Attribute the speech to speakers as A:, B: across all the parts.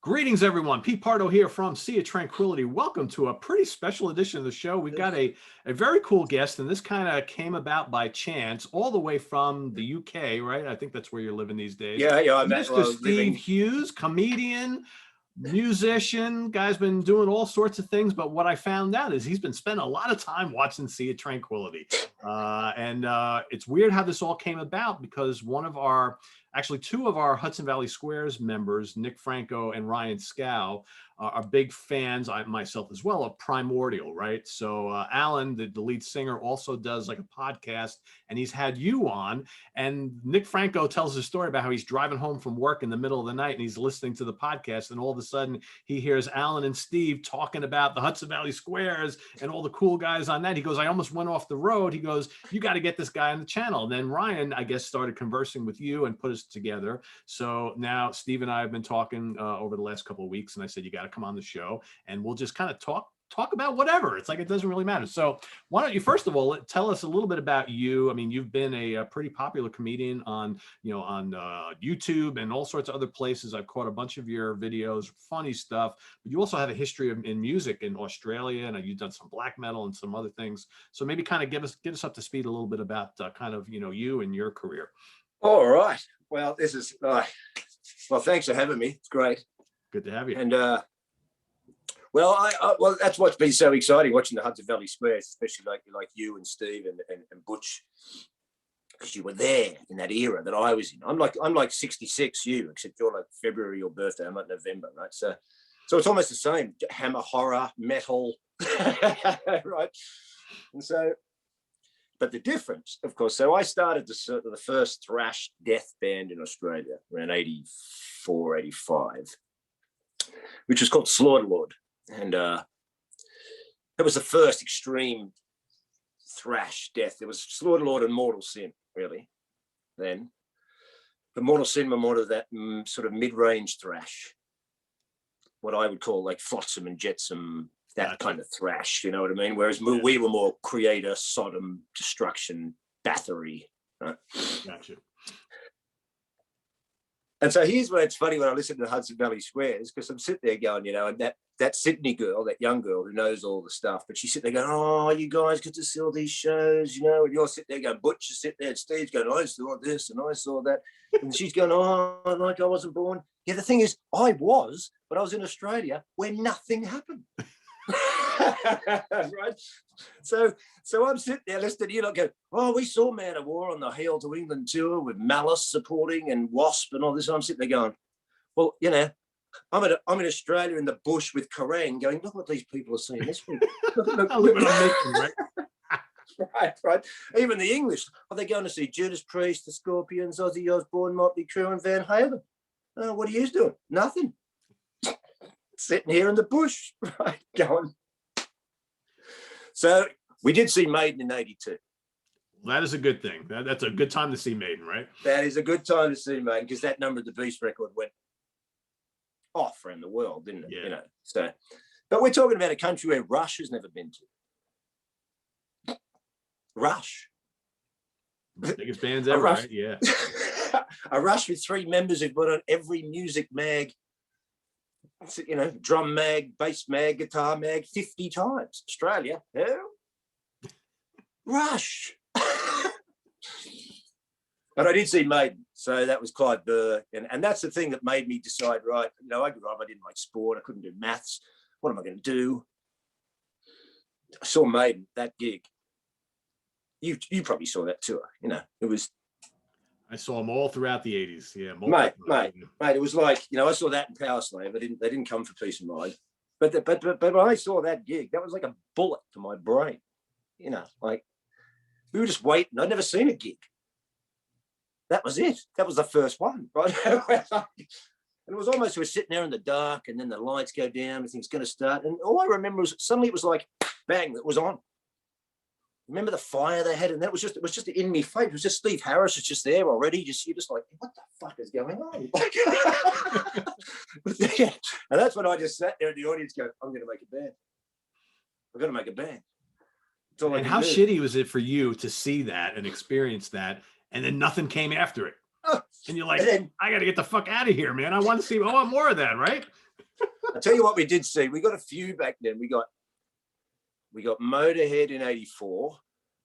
A: Greetings, everyone. Pete Pardo here from Sea of Tranquility. Welcome to a pretty special edition of the show. We've got a very cool guest, and this kind of came about by chance, all the way from the UK, right? I think that's where you're living these days.
B: Yeah. I'm
A: Mr. Steve Hughes, comedian, musician, guy's been doing all sorts of things. But what I found out is he's been spending a lot of time watching Sea of Tranquility. And it's weird how this all came about because actually two of our Hudson Valley Squares members, Nick Franco and Ryan Scow, are big fans, I myself as well, of Primordial, right? So Alan, the lead singer, also does like a podcast, and he's had you on. And Nick Franco tells a story about how he's driving home from work in the middle of the night and he's listening to the podcast, and all of a sudden he hears Alan and Steve talking about the Hudson Valley Squares and all the cool guys on that. He goes, I almost went off the road. He goes, you got to get this guy on the channel. And then Ryan, I guess, started conversing with you and put us together. So now Steve and I have been talking over the last couple of weeks, and I said, you got to come on the show and we'll just kind of talk about whatever. It's like, it doesn't really matter. So why don't you, first of all, tell us a little bit about you. I mean, you've been a pretty popular comedian on YouTube and all sorts of other places. I've caught a bunch of your videos, funny stuff, but you also have a history in music in Australia, and you've done some black metal and some other things. So maybe kind of get us up to speed a little bit about you and your career.
B: All right. Well, this is well, thanks for having me. It's great.
A: Good to have you.
B: And well, that's what's been so exciting watching the Hudson Valley Squares, especially like you and Steve and Butch, because you were there in that era that I was in. I'm like 66, you, except you're like February, your birthday. I'm like November, right? So it's almost the same. Hammer, horror, metal, right? And so, but the difference, of course, so I started the first thrash death band in Australia around 84, 85, which was called Slaughterlord. And it was the first extreme thrash death. There was Slaughterlord and Mortal Sin, really, then. But Mortal Sin were more of that sort of mid-range thrash, what I would call like Flotsam and Jetsam, that kind of thrash, you know what I mean? Whereas we were more Creator, Sodom, Destruction, Bathory. Right?
A: Gotcha.
B: And so here's where it's funny when I listen to the Hudson Valley Squares, because I'm sitting there going, and that Sydney girl, that young girl who knows all the stuff, but she's sitting there going, oh, you guys get to see all these shows, and you're sitting there going, Butch is sitting there, and Steve's going, I saw this and I saw that. And she's going, oh, like I wasn't born. Yeah, the thing is, I was, but I was in Australia where nothing happened. Right? So I'm sitting there listening to you, go, oh, we saw Man of War on the Hail to England tour with Malice supporting and Wasp and all this. And I'm sitting there going, well, I'm in Australia in the bush with Kerrang going, look what these people are saying this week. Right. Even the English, are they going to see Judas Priest, the Scorpions, Ozzy Osbourne, Motley Crue, and Van Halen? Oh, what are you doing? Nothing. Sitting here in the bush, right, going. So we did see Maiden in 82.
A: That is a good thing. That's a good time to see Maiden, right?
B: That is a good time to see Maiden, because that Number of the Beast record went off around the world, didn't it?
A: Yeah.
B: So, but we're talking about a country where Rush has never been to. Rush.
A: Biggest bands ever, right? Yeah.
B: A Rush with 3 members who've got on every music mag, drum mag, bass mag, guitar mag 50 times. Australia, Rush. But I did see Maiden, so that was Clive Burr, and that's the thing that made me decide, right, I grew up, I didn't like sport, I couldn't do maths. What am I going to do? I saw Maiden, that gig. You probably saw that tour, it was.
A: I saw them all throughout the 80s. Yeah,
B: mate. It was like, I saw that in Power Slave. They didn't come for Peace of Mind, but when I saw that gig, that was like a bullet to my brain. Like we were just waiting. I'd never seen a gig. That was it. That was the first one, right? And it was almost, we were sitting there in the dark, and then the lights go down, everything's going to start, and all I remember was suddenly it was like, bang, it was on. Remember the fire they had, and it was just in me face. It was just Steve Harris was just there already. You're just like, what the fuck is going on? And that's when I just sat there in the audience going, I'm going to make a band. I've got to make a band.
A: And how shitty was it for you to see that and experience that, and then nothing came after it? And you're like, I got to get the fuck out of here, man. I want to see more of that, right?
B: I tell you what, we did see. We got a few back then. We got Motorhead in '84,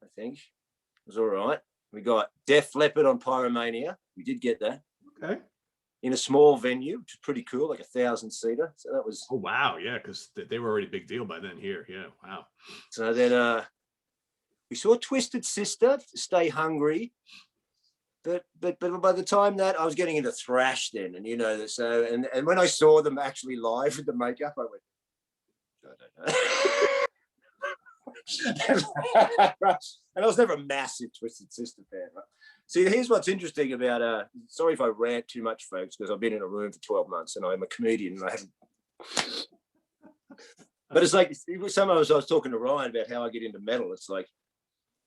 B: I think. It was all right. We got Def Leppard on Pyromania. We did get that.
A: Okay.
B: In a small venue, which is pretty cool, like 1,000-seater. So that was.
A: Oh wow, yeah, because they were already a big deal by then here. Yeah, wow.
B: So then we saw Twisted Sister, Stay Hungry. But by the time that I was getting into thrash then, and so and when I saw them actually live with the makeup, I went, I don't know. And I was never a massive Twisted Sister fan. Right? See, here's what's interesting about sorry if I rant too much, folks, because I've been in a room for 12 months and I'm a comedian and I haven't. But it's like sometimes I was talking to Ryan about how I get into metal. It's like,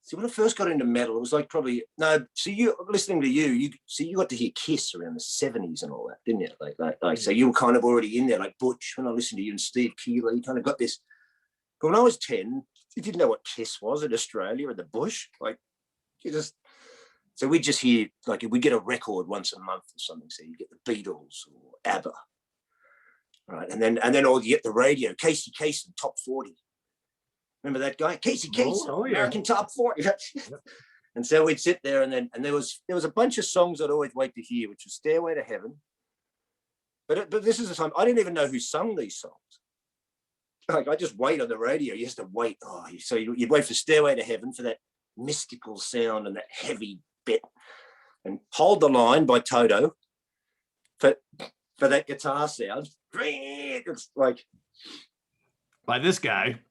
B: see, when I first got into metal, it was like probably listening to you got to hear Kiss around the 70s and all that, didn't you? Like so you were kind of already in there, like Butch. When I listened to you and Steve Keeley, you kind of got this. But when I was 10, you didn't know what Kiss was in Australia or the bush. Like so we just hear, like, we get a record once a month or something. So you get the Beatles or ABBA, right? And then all you get the radio, Casey Kasem, Top 40. Remember that guy, Casey Kasem, American Top 40. Yep. And so we'd sit there, and there was a bunch of songs I'd always wait to hear, which was Stairway to Heaven. But this is the time I didn't even know who sung these songs. Like, I just wait on the radio. You used to wait. So you'd wait for Stairway to Heaven for that mystical sound and that heavy bit, and Hold the Line by Toto for that guitar sound. It's like
A: by this guy.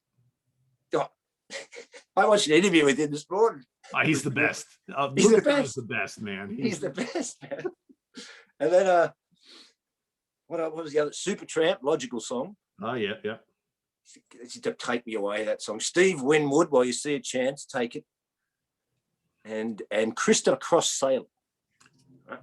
B: I watched an interview with him this morning.
A: He's the best.
B: He's the best.
A: He's the best, man.
B: He's the best, man. And then what was the other? Supertramp, Logical Song.
A: Oh yeah.
B: It's to Take Me Away, that song. Steve Winwood, While You See a Chance, Take It. And Krista Across Salem. Right?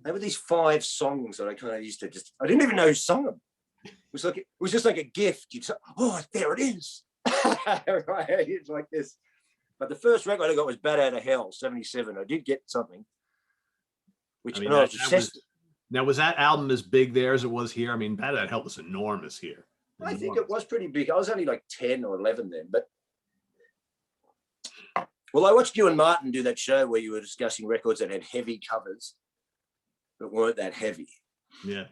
B: They were these 5 songs that I kind of used to I didn't even know who sung them. It was just like a gift. You'd say, oh, there it is. Right? It's like this. But the first record I got was Bat Out of Hell, 77. I did get something. Which I was obsessed.
A: Now, was that album as big there as it was here? I mean, Bat Out of Hell was enormous here.
B: I think it was pretty big. I was only like 10 or 11 then. But well, I watched you and Martin do that show where you were discussing records that had heavy covers but weren't that heavy.
A: Yeah.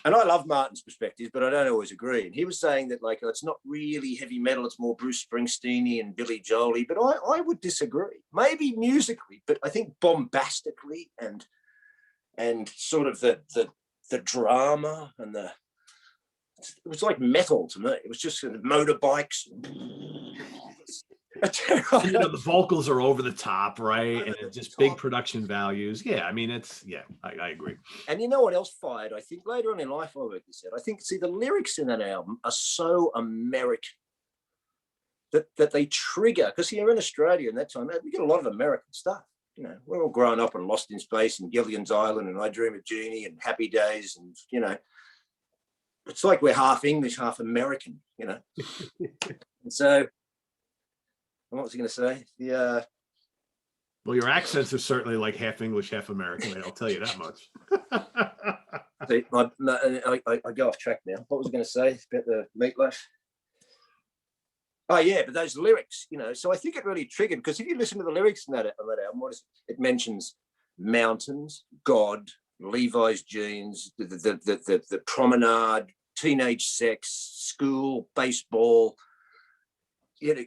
B: And I love Martin's perspective, but I don't always agree. And he was saying that, like, it's not really heavy metal, it's more Bruce Springsteen and Billy Joel. But I would disagree. Maybe musically, but I think bombastically and sort of the drama and it was like metal to me. It was just motorbikes.
A: The vocals are over the top, right? And it's just big production values. Yeah, I mean, I agree.
B: And you know what else fired? I think later on in life, I worked this out. I think, the lyrics in that album are so American that they trigger, because here in Australia in that time, we get a lot of American stuff. We're all growing up and Lost in Space and Gilligan's Island and I Dream of Jeannie and Happy Days, and it's like we're half English, half American, And so, what was I going to say? Yeah.
A: Well, your accents are certainly like half English, half American. I'll tell you that much.
B: See, I go off track now. What was I going to say about the Meatloaf? Oh yeah, but those lyrics, So I think it really triggered, because if you listen to the lyrics in that album, it mentions mountains, God, Levi's jeans, the promenade, teenage sex, school, baseball.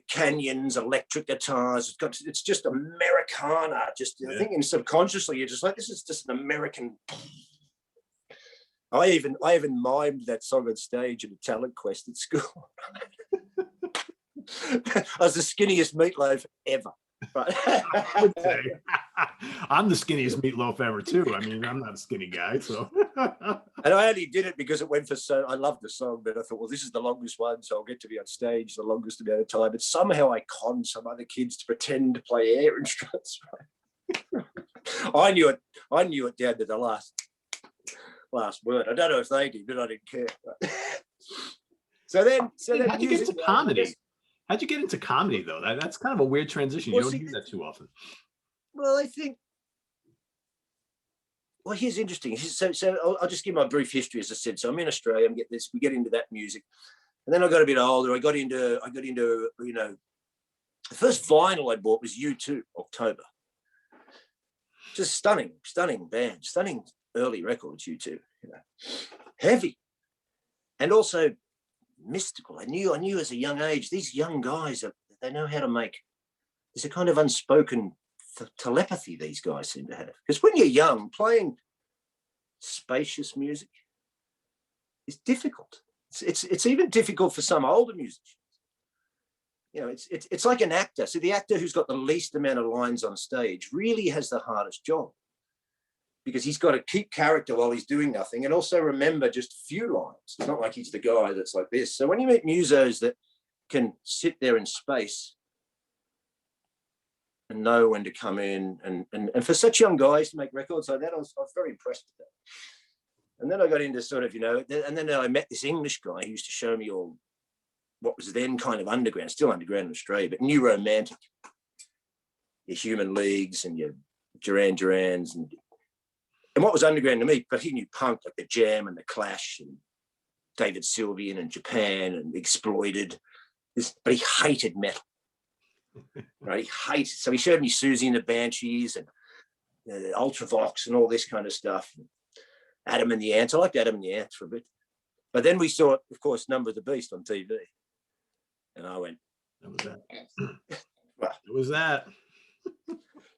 B: Canyons, electric guitars. It's just Americana. I think subconsciously you're just like, this is just an American. I even mimed that song on stage at a talent quest at school. I was the skinniest Meatloaf ever. Right?
A: I would say. I'm the skinniest Meatloaf ever too. I mean, I'm not a skinny guy, so.
B: And I only did it because it went for I loved the song, but I thought, well, this is the longest one, so I'll get to be on stage the longest amount of time. But somehow I conned some other kids to pretend to play air instruments. Right? I knew it down to the last word. I don't know if they did, but I didn't care. Right? So then
A: how'd you get into comedy? How'd you get into comedy though? That's kind of a weird transition. You don't hear that too often.
B: Well, I think well, here's interesting. So I'll just give my brief history. As I said, so I'm in Australia. We get into that music, and then I got a bit older. I got into you know, the first vinyl I bought was U2, October. Just stunning band, stunning early records, U2. You know, heavy, and also mystical. I knew as a young age, these young guys they know how to make. There's a kind of unspoken telepathy these guys seem to have, because when you're young, playing spacious music is difficult. It's even difficult for some older musicians. You know, it's like an actor. So the actor who's got the least amount of lines on stage really has the hardest job, because he's got to keep character while he's doing nothing, and also remember just a few lines. It's not like he's the guy that's like this. So when you meet musos that can sit there in space and know when to come in, and for such young guys to make records like that, I was very impressed with that. And then I got into sort of, you know, and then I met this English guy who used to show me all what was then kind of underground, still underground in Australia, but new romantic. Your Human Leagues and your Duran Durans and what was underground to me, but he knew punk, like the Jam and the Clash and David Sylvian and Japan and Exploited, but he hated metal. Right, he hated. So he showed me Susie and the Banshees and Ultravox and all this kind of stuff. Adam and the Ants. I liked Adam and the Ants for a bit, but then we saw, of course, Number of the Beast on TV, and I went,
A: "That was that." Well, it was that.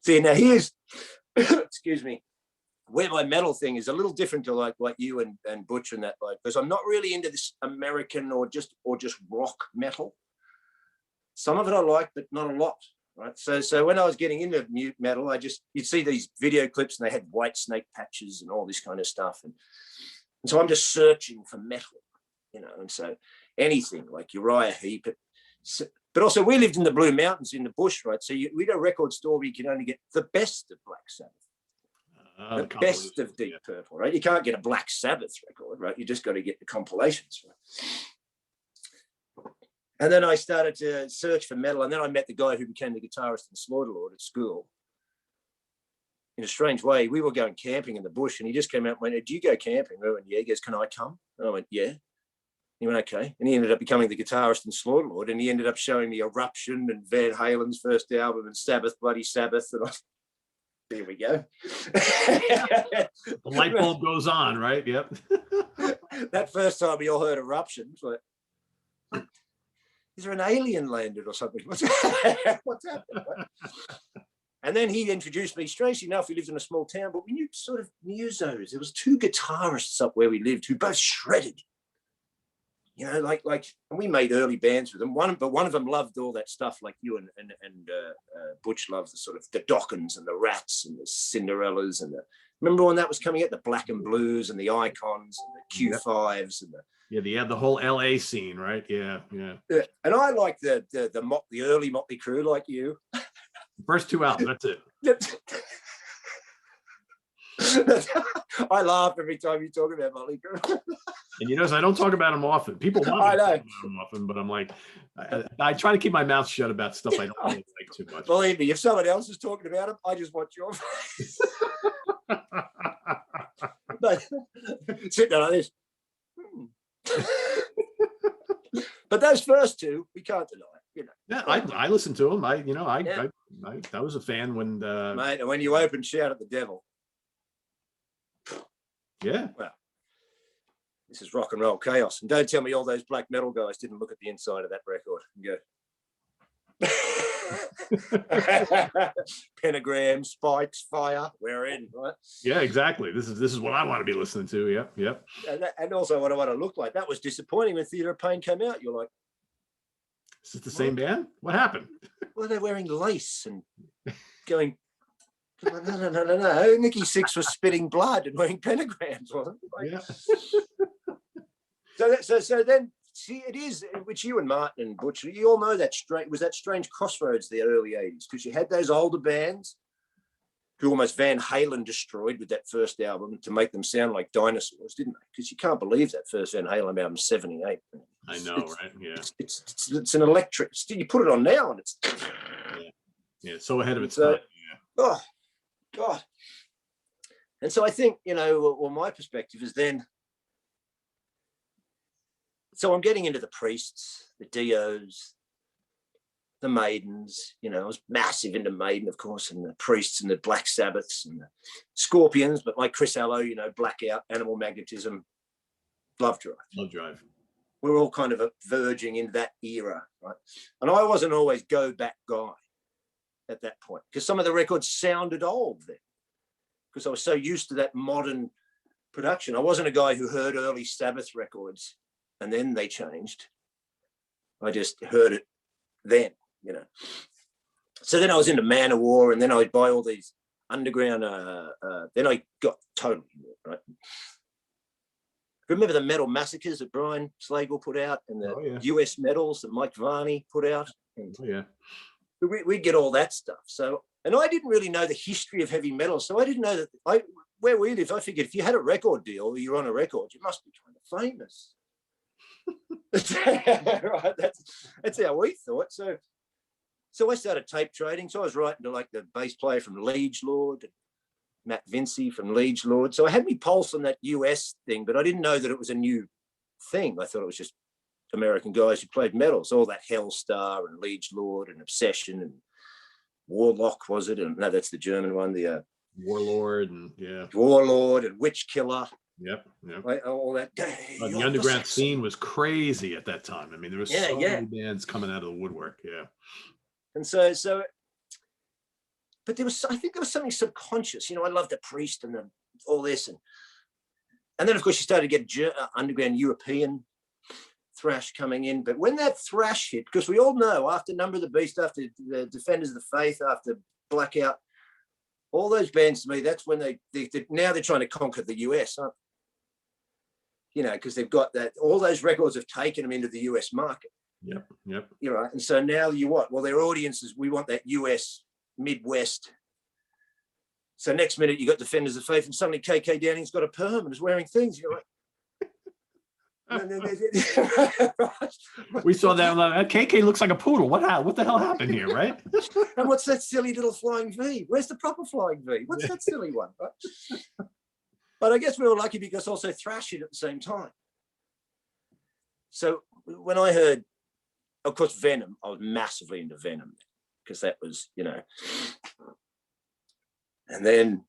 B: See, now here's, excuse me, where my metal thing is a little different to like you and Butch and that, like, because I'm not really into this American or just rock metal. Some of it I like, but not a lot, right? So when I was getting into metal, you'd see these video clips and they had white snake patches and all this kind of stuff. And so I'm just searching for metal, you know, and so anything like Uriah Heep. But also we lived in the Blue Mountains in the bush, right? So we had a record store where you can only get the best of Black Sabbath, the best of Deep Purple, right? You can't get a Black Sabbath record, right? You just got to get the compilations, right? And then I started to search for metal, and then I met the guy who became the guitarist in Slaughterlord at school. In a strange way, we were going camping in the bush, and he just came out and went, "Do you go camping?" I went, "Yeah." He goes, "Can I come?" And I went, "Yeah." He went, "Okay." And he ended up becoming the guitarist in Slaughterlord, and he ended up showing me Eruption and Van Halen's first album and Sabbath, Bloody Sabbath. And there we go.
A: The light bulb goes on, right? Yep.
B: That first time we all heard Eruption, it's like, is there an alien landed or something? What's happening? And then he introduced me. Strangely enough, we lived in a small town, but we knew sort of musos. There was two guitarists up where we lived who both shredded. You know, like, and we made early bands with them. One of them loved all that stuff, like you and Butch loved the sort of the Dockins and the Rats and the Cinderellas and remember when that was coming out, the Black and Blues and the Icons and the Q5s and
A: the whole LA scene, right? Yeah.
B: And I like the early Motley Crue, like you.
A: The first two albums, that's it.
B: I laugh every time you talk about Motley Crue.
A: And you notice I don't talk about them often. People want me to talk about them often, but I'm like, I try to keep my mouth shut about stuff I don't really like too much.
B: Believe me, if someone else is talking about them, I just watch your face. But sitting there like this. But those first two, we can't deny it, you know.
A: Yeah, I listened to them. I was a fan when
B: mate, and when you open Shout at the Devil.
A: Yeah.
B: Well, this is rock and roll chaos. And don't tell me all those black metal guys didn't look at the inside of that record and go, pentagram, spikes, fire, we're in, right?
A: Yeah, exactly. This is what I want to be listening to. Yep.
B: And also what I want to look like. That was disappointing when Theatre of Pain came out. You're like,
A: is it the same band? What happened?
B: Well, they're wearing lace and going, no. Nikki Sixx was spitting blood and wearing pentagrams, wasn't it? Like,
A: yeah.
B: So then, see, it is, which you and Martin and Butch, you all know that strange crossroads the early 80s, because you had those older bands who almost Van Halen destroyed with that first album to make them sound like dinosaurs, didn't they? Because you can't believe that first Van Halen album, 78.
A: I know, right? Yeah.
B: It's an electric, you put it on now and it's...
A: Yeah, so ahead of its time. Yeah.
B: Oh, God. And so I think, you know, well, my perspective is then, so I'm getting into the priests, the Dios, the Maidens, you know, I was massive into Maiden, of course, and the priests and the Black Sabbaths and the Scorpions, but like Chris Allo, you know, Blackout, Animal Magnetism, Love Drive.
A: Love Drive.
B: We're all kind of verging in that era, right? And I wasn't always go back guy at that point because some of the records sounded old then because I was so used to that modern production. I wasn't a guy who heard early Sabbath records and then they changed. I just heard it then, you know. So then I was into Man of War, and then I'd buy all these underground. Then I got totally right. Remember the Metal Massacres that Brian Slagle put out, and the US Metals that Mike Varney put out. And we'd get all that stuff. So, and I didn't really know the history of heavy metal, so I didn't know that. Where we lived, I figured if you had a record deal or you're on a record, you must be kind of famous. Right, that's how we thought. So I started tape trading. So I was writing to like the bass player from Liege Lord, Matt Vincey from Liege Lord. So I had me pulse on that US thing, but I didn't know that it was a new thing. I thought it was just American guys who played metal. So all that Hellstar and Liege Lord and Obsession and Warlock, was it? And no, that's the German one. The
A: Warlord and
B: Warlord and Witch Killer.
A: Yep.
B: Right, all that.
A: The underground scene was crazy at that time. I mean, there was so many bands coming out of the woodwork. Yeah.
B: And so, but I think there was something subconscious. You know, I loved the Priest and all this, and then of course you started to get underground European thrash coming in. But when that thrash hit, because we all know after Number of the Beast, after the Defenders of the Faith, after Blackout, all those bands to me, that's when now they're trying to conquer the US, aren't they? You know, because they've got that, all those records have taken them into the US market.
A: Yep.
B: You're right. And so now you what? Well, their audiences, we want that US Midwest. So next minute you got Defenders of Faith and suddenly KK Downing's got a perm and is wearing things. You're like,
A: we saw that. KK looks like a poodle. What the hell happened here, right?
B: And what's that silly little flying V? Where's the proper flying V? What's that silly one? Right? But I guess we were lucky because also thrash hit at the same time. So when I heard, of course, Venom, I was massively into Venom because that was, you know. And then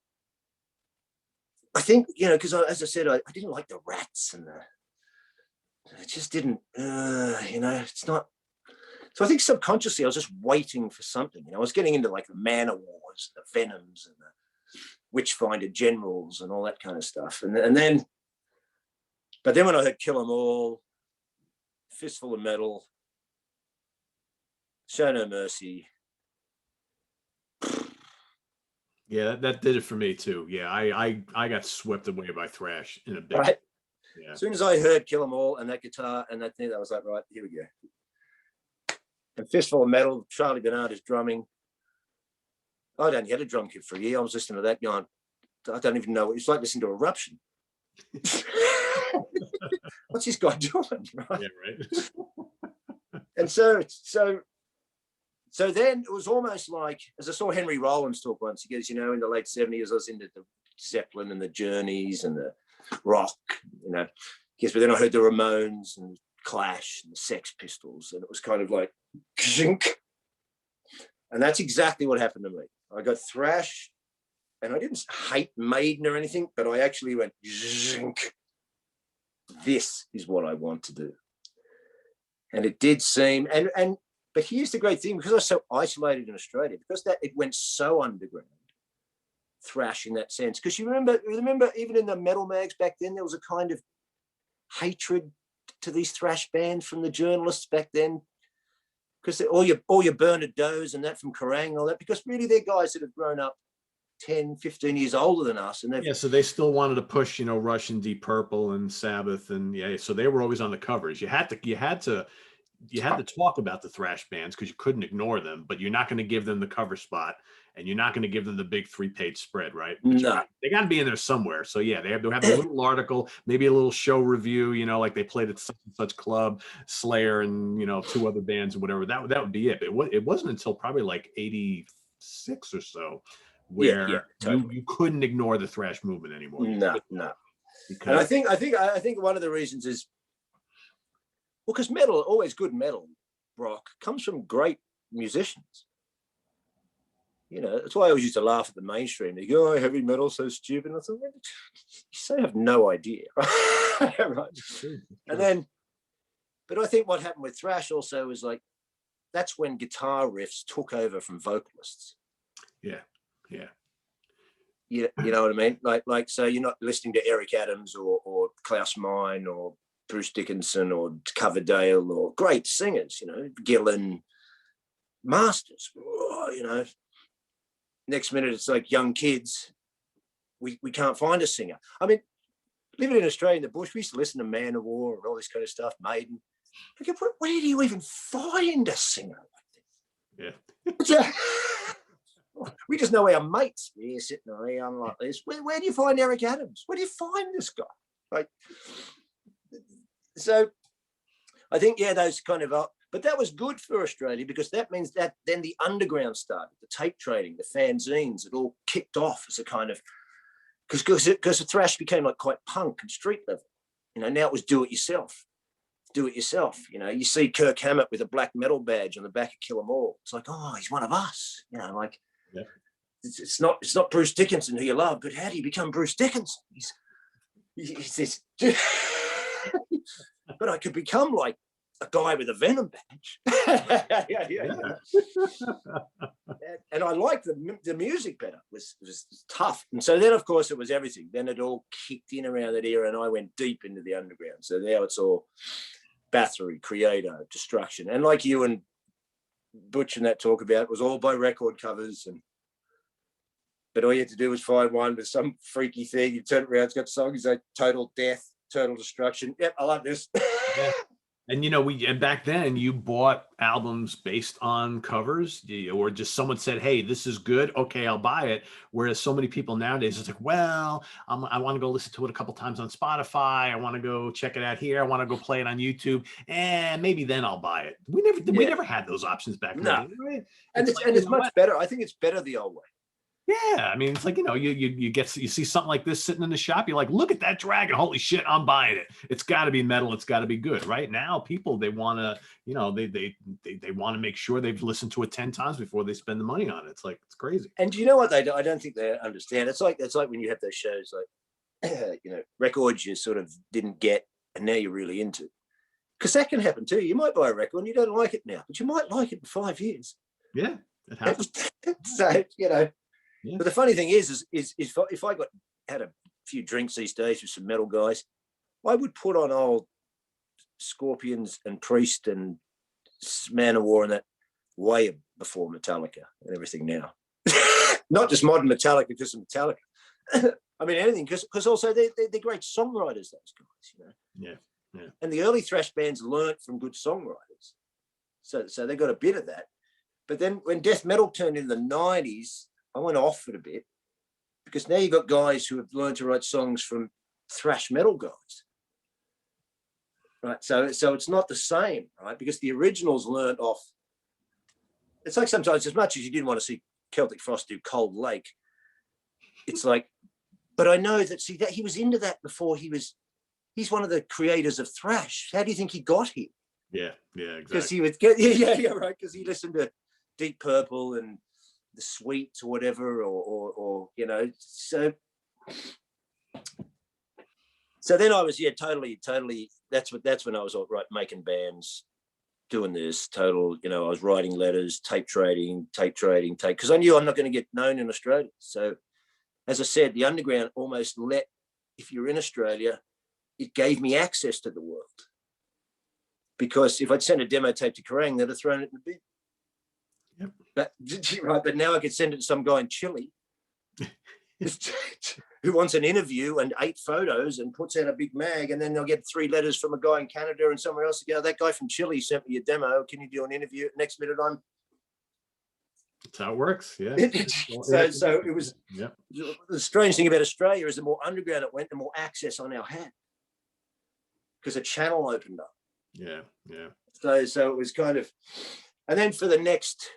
B: I think, you know, because as I said, I didn't like the Rats and it just didn't, you know, it's not. So I think subconsciously I was just waiting for something. You know, I was getting into like the Man of Wars, the Venoms and the Witchfinder Generals and all that kind of stuff. And then, but then when I heard Kill 'Em All, Fistful of Metal, Show No Mercy.
A: Yeah, that did it for me too. Yeah, I got swept away by thrash in a bit.
B: Right.
A: Yeah.
B: As soon as I heard Kill 'Em All and that guitar and that thing, I was like, right, here we go. And Fistful of Metal, Charlie Bernarda's drumming. I'd only had a drum kit for a year. I was listening to that going, I don't even know. It's like listening to Eruption. What's this guy doing? Right?
A: Yeah, right.
B: And so then it was almost like, as I saw Henry Rollins talk once, he goes, you know, in the late 70s, I was into the Zeppelin and the Journeys and the rock, you know. But then I heard the Ramones and Clash and the Sex Pistols, and it was kind of like, zink. And that's exactly what happened to me. I got thrash, and I didn't hate Maiden or anything, but I actually went, zink. This is what I want to do. And it did seem, but here's the great thing, because I was so isolated in Australia, because that it went so underground, thrash in that sense. Because you remember even in the metal mags back then, there was a kind of hatred to these thrash bands from the journalists back then. Because all your Bernard Does and that from Kerrang and all that, because really they're guys that have grown up 10, 15 years older than us. And
A: so they still wanted to push, you know, Rush and Deep Purple and Sabbath, and so they were always on the covers. You had to talk about the thrash bands because you couldn't ignore them, but you're not going to give them the cover spot, and you're not going to give them the big 3-page spread, right?
B: No.
A: They got to be in there somewhere. So yeah, they have to have a little article, maybe a little show review, you know, like they played at such and such club, Slayer and, you know, 2 other bands or whatever. That would be it. It wasn't until probably like 86 or so where
B: totally.
A: you couldn't ignore the thrash movement anymore.
B: No.
A: Because
B: And I think one of the reasons is, well, because metal, always good metal rock, comes from great musicians. You know, that's why I always used to laugh at the mainstream. They go, "Oh, heavy metal, so stupid." And I thought, you so have no idea, right? And then, but I think what happened with thrash also is like, that's when guitar riffs took over from vocalists.
A: Yeah.
B: You know what I mean? Like, so you're not listening to Eric Adams or Klaus Meine or Bruce Dickinson or Coverdale or great singers, you know, Gillan, masters, you know. Next minute, it's like young kids. We can't find a singer. I mean, living in Australia in the bush, we used to listen to Man of War and all this kind of stuff, Maiden. Like, where do you even find a singer like this? Yeah. We just know our mates. We're sitting around like this. Where do you find Eric Adams? Where do you find this guy? Like, so I think, yeah, those kind of but that was good for Australia, because that means that then the underground started, the tape trading, the fanzines, it all kicked off as a kind of, because the thrash became like quite punk and street level. You know, now it was do it yourself. You know, you see Kirk Hammett with a black metal badge on the back of Kill 'Em All. It's like, oh, he's one of us. You know, like,
A: yeah.
B: It's not Bruce Dickinson who you love, but how do you become Bruce Dickinson? He's this. But I could become like a guy with a Venom badge. yeah. And I liked the music better. It was tough. And so then, of course, it was everything. Then it all kicked in around that era, and I went deep into the underground. So now it's all Bathory, Creator, Destruction. And like you and Butch and that talk about, it was all by record covers. But all you had to do was find one with some freaky thing. You turn it around, it's got songs like Total Death, Total Destruction. Yep, I love this.
A: Yeah. And, you know, and back then you bought albums based on covers, or just someone said, hey, this is good. Okay, I'll buy it. Whereas so many people nowadays, it's like, well, I want to go listen to it a couple times on Spotify. I want to go check it out here. I want to go play it on YouTube, and maybe then I'll buy it. We never had those options back then.
B: No.
A: Right?
B: And it's much better. I think it's better the old way.
A: Yeah, I mean, it's like, you know, you see something like this sitting in the shop, you're like, look at that dragon, holy shit, I'm buying it. It's got to be metal, it's got to be good. Right now, people, they want to, you know, they want to make sure they've listened to it 10 times before they spend the money on it. It's like, it's crazy.
B: And do you know what I don't think they understand? It's like when you have those shows like, you know, records you sort of didn't get, and now you're really into. Because that can happen too. You might buy a record and you don't like it now, but you might like it in 5 years.
A: Yeah, it happens.
B: So, you know.
A: Yeah.
B: But the funny thing is if I had a few drinks these days with some metal guys, I would put on old Scorpions and Priest and Man of War and that way before Metallica and everything now. Not just modern Metallica, just Metallica. I mean, anything, because also they're great songwriters, those guys, you know.
A: Yeah.
B: And the early thrash bands learnt from good songwriters. So they got a bit of that. But then when death metal turned in the 90s, I went off it a bit, because now you've got guys who have learned to write songs from thrash metal guys. Right. So it's not the same, right? Because the originals learned off. It's like sometimes, as much as you didn't want to see Celtic Frost do Cold Lake, it's like, but I know that, see, that he was into that before he's one of the creators of thrash. How do you think he got here?
A: Yeah, exactly.
B: Because he would get, yeah, right. Because he listened to Deep Purple and the Sweets or whatever, or you know, so then I was, yeah, totally. That's when I was all right, making bands, doing this total, you know, I was writing letters, tape trading, because I knew I'm not going to get known in Australia. So, as I said, the underground almost if you're in Australia, it gave me access to the world. Because if I'd sent a demo tape to Kerrang, they'd have thrown it in the bin.
A: Yep.
B: But now I could send it to some guy in Chile who wants an interview and 8 photos and puts out a big mag, and then they'll get 3 letters from a guy in Canada and somewhere else to go, that guy from Chile sent me a demo. Can you do an interview? Next minute
A: that's how it works. Yeah.
B: So it was, yeah. The strange thing about Australia is the more underground it went, the more access I now had, because a channel opened up.
A: Yeah.
B: So it was kind of, and then for the next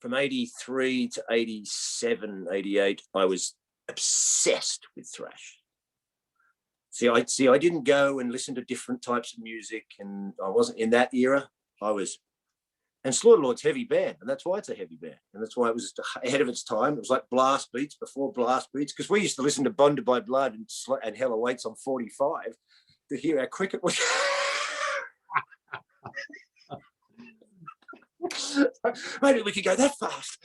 B: from 83 to 87, 88, I was obsessed with thrash. See, I didn't go and listen to different types of music, and I wasn't in that era. And Slaughterlord's heavy band, and that's why it's a heavy band, and that's why it was ahead of its time. It was like blast beats before blast beats, because we used to listen to Bonded by Blood and Hell Awaits on 45 to hear how quick it was. Maybe we could go that fast.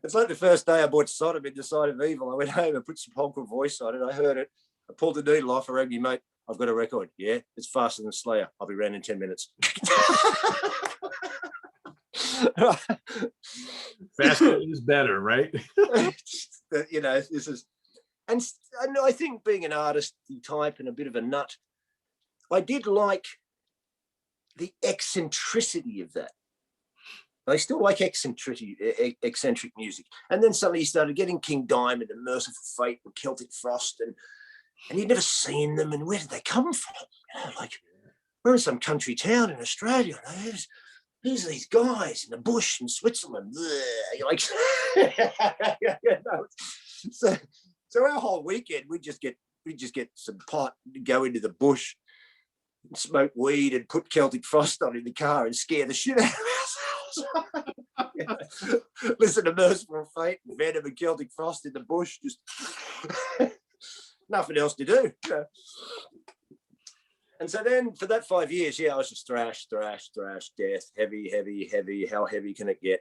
B: It's like the first day I bought Sodom in the Side of Evil. I went home and put some Honker voice on it. I heard it. I pulled the needle off. I rang me, mate. I've got a record. Yeah, it's faster than Slayer. I'll be around in 10 minutes.
A: Faster is better, right?
B: You know, this is, and I think being an artist type and a bit of a nut, I did like the eccentricity of that. I still like eccentric music. And then suddenly you started getting King Diamond and Merciful Fate and Celtic Frost, and you'd never seen them, and where did they come from? You know, like, we're in some country town in Australia. Who's these guys in the bush in Switzerland? You're like, so our whole weekend we just get some pot, go into the bush, and smoke weed, and put Celtic Frost on in the car and scare the shit out of ourselves. Listen to Merciful Fate and Venom and Celtic Frost in the bush, just nothing else to do. You know? And so then for that 5 years, I was just thrash, death, heavy. How heavy can it get?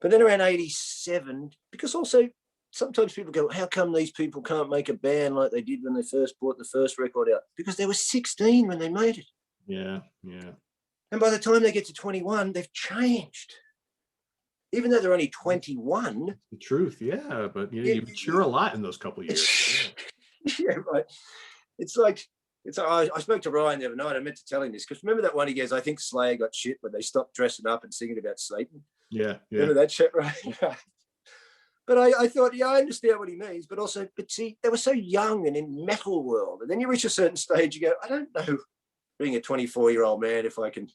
B: But then around 87, because also sometimes people go, how come these people can't make a band like they did when they first brought the first record out? Because they were 16 when they made it.
A: Yeah.
B: And by the time they get to 21, they've changed. Even though they're only 21.
A: The truth, yeah. But you mature a lot in those couple of years.
B: Yeah, right. It's like, I spoke to Ryan the other night. I meant to tell him this, because remember that one he goes, I think Slayer got shit when they stopped dressing up and singing about Satan.
A: Yeah.
B: Remember that shit, right? But I thought, I understand what he means, but see, they were so young and in metal world. And then you reach a certain stage, you go, I don't know, being a 24-year-old man, if I can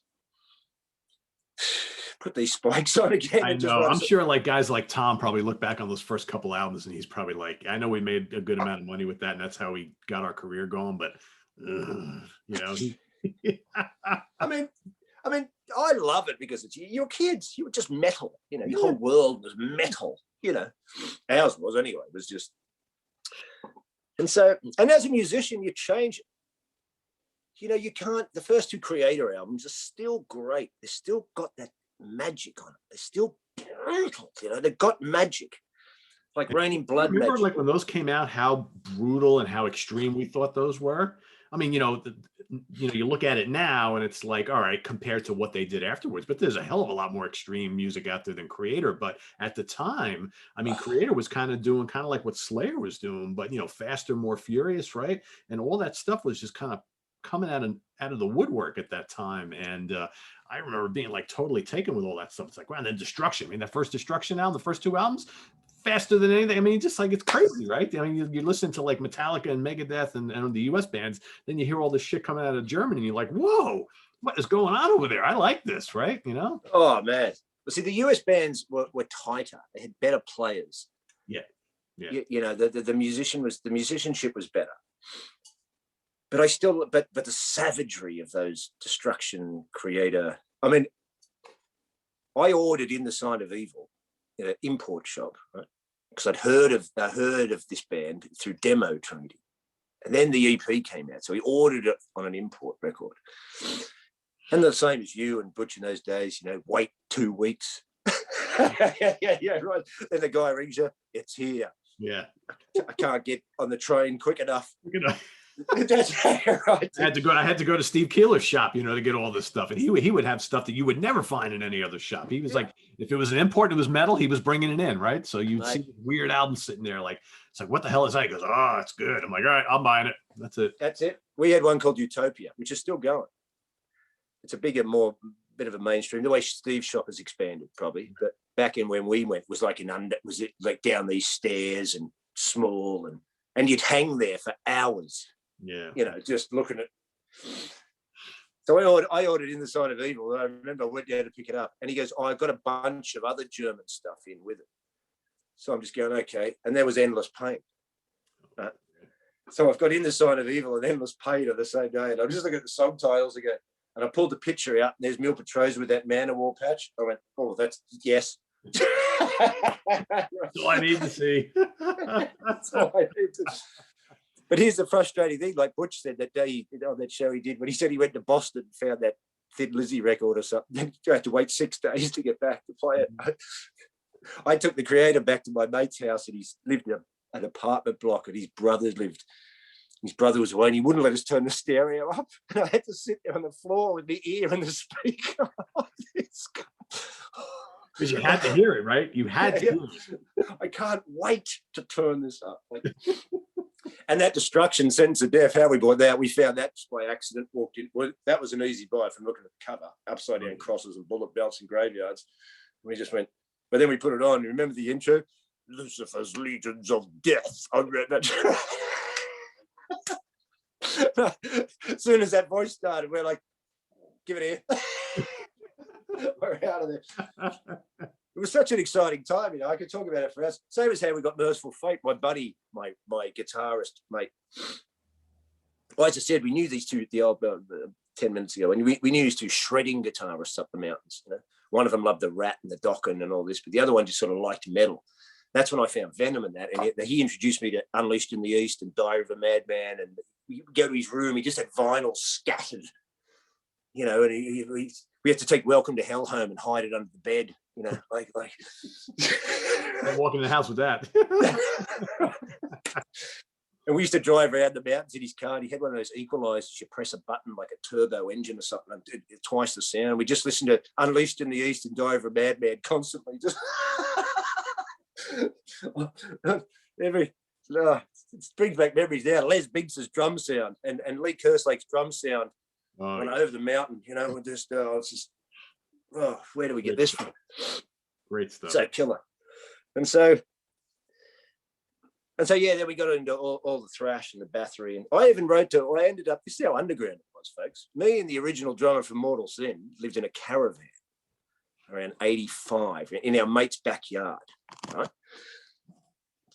B: put these spikes on again.
A: I know. I'm sure like guys like Tom probably look back on those first couple albums and he's probably like, I know we made a good amount of money with that, and that's how we got our career going, but you know.
B: I mean, I love it because it's your kids. You were just metal. You know, your whole world was metal. You know, ours was anyway. It was just, and as a musician, you change it. You know, you can't. The first two Creator albums are still great. They still got that magic on it. They're still brutal. You know, they've got magic, like Raining Blood.
A: Remember,
B: magic.
A: like when those came out, how brutal and how extreme we thought those were. I mean, you look at it now and it's like, all right, compared to what they did afterwards, but there's a hell of a lot more extreme music out there than Creator. But at the time, I mean, Creator was kind of doing kind of like what Slayer was doing, but faster, more furious, right? And all that stuff was just kind of coming out of the woodwork at that time. And I remember being like totally taken with all that stuff. It's like, wow, and then Destruction. I mean, that first Destruction album, the first two albums, faster than anything. I mean, just like, it's crazy, right? I mean, you listen to like Metallica and Megadeth and the US bands, then you hear all this shit coming out of Germany and you're like, whoa, what is going on over there? I like this, right?
B: Oh man. But see, the US bands were tighter. They had better players.
A: Yeah.
B: The musicianship was better. But but the savagery of those Destruction, Creator. I mean, I ordered In the Sign of Evil in an import shop, right? Because I heard of this band through demo trading, and then the EP came out, so we ordered it on an import record. And the same as you and Butch in those days, wait 2 weeks. yeah, right. Then the guy rings you, it's here.
A: Yeah,
B: I can't get on the train quick enough.
A: That's right. I had to go to Steve Keeler's shop, to get all this stuff, and he would have stuff that you would never find in any other shop. He was like, if it was an import, it was metal, he was bringing it in, right? So you'd see weird albums sitting there, like, it's like, what the hell is that? He goes, oh, it's good. I'm like, all right, I'm buying it. That's it.
B: We had one called Utopia, which is still going. It's a bit of a mainstream. The way Steve's shop has expanded, probably, but back in when we went was like down these stairs and small, and you'd hang there for hours.
A: Yeah.
B: Just looking at. So I ordered In the Sign of Evil. I remember I went down to pick it up, and he goes, "Oh, I've got a bunch of other German stuff in with it." So I'm just going, okay. And there was Endless Pain. So I've got In the Sign of Evil and Endless Pain on the same day. And I'm just looking at the song titles again. And I pulled the picture out, and there's Mil Petrosa with that Manowar patch. I went, oh, that's yes.
A: That's all I need to see.
B: That's all I need to. But here's the frustrating thing, like Butch said that day on that show he did, when he said he went to Boston and found that Thin Lizzy record or something, then you had to wait 6 days to get back to play it. I took the creator back to my mate's house, and he's lived in an apartment block, and his brother was away, and he wouldn't let us turn the stereo up. And I had to sit there on the floor with the ear and the speaker.
A: Because you had to hear it, right? You had to hear it.
B: I can't wait to turn this up. And that Destruction, Sentence of Death, how we bought that, we found that by accident, walked in. Well, that was an easy buy from looking at the cover, upside down crosses and bullet belts and graveyards. We just went, but then we put it on. Remember the intro? Lucifer's Legions of Death. I read that. As soon as that voice started, we're like, give it here. We're out of there. It was such an exciting time, I could talk about it for us. Same as how we got Merciful Fate. My buddy, my guitarist, mate. Well, as I said, we knew these two, the old 10 minutes ago, and we knew these two shredding guitarists up the mountains. One of them loved the Rat and the Dokken and all this, but the other one just sort of liked metal. That's when I found Venom in that, and he introduced me to Unleashed in the East and Diary of a Madman, and we go to his room, he just had vinyl scattered, and we had to take Welcome to Hell home and hide it under the bed, like.
A: Don't walk in the house with that.
B: And we used to drive around the mountains in his car, and he had one of those equalizers. You press a button like a turbo engine or something, and twice the sound. We just listened to Unleashed in the East and Diary of a Madman constantly. Just it brings back memories now. Les Biggs's drum sound and Lee Kerslake's drum sound went over the mountain, and just it's just, where do we get this from?
A: Great stuff.
B: So killer. And so yeah, then we got into all the thrash and the Bathory, and I even I ended up, this is how underground it was, folks. Me and the original drummer from Mortal Sin lived in a caravan around 85 in our mate's backyard, right?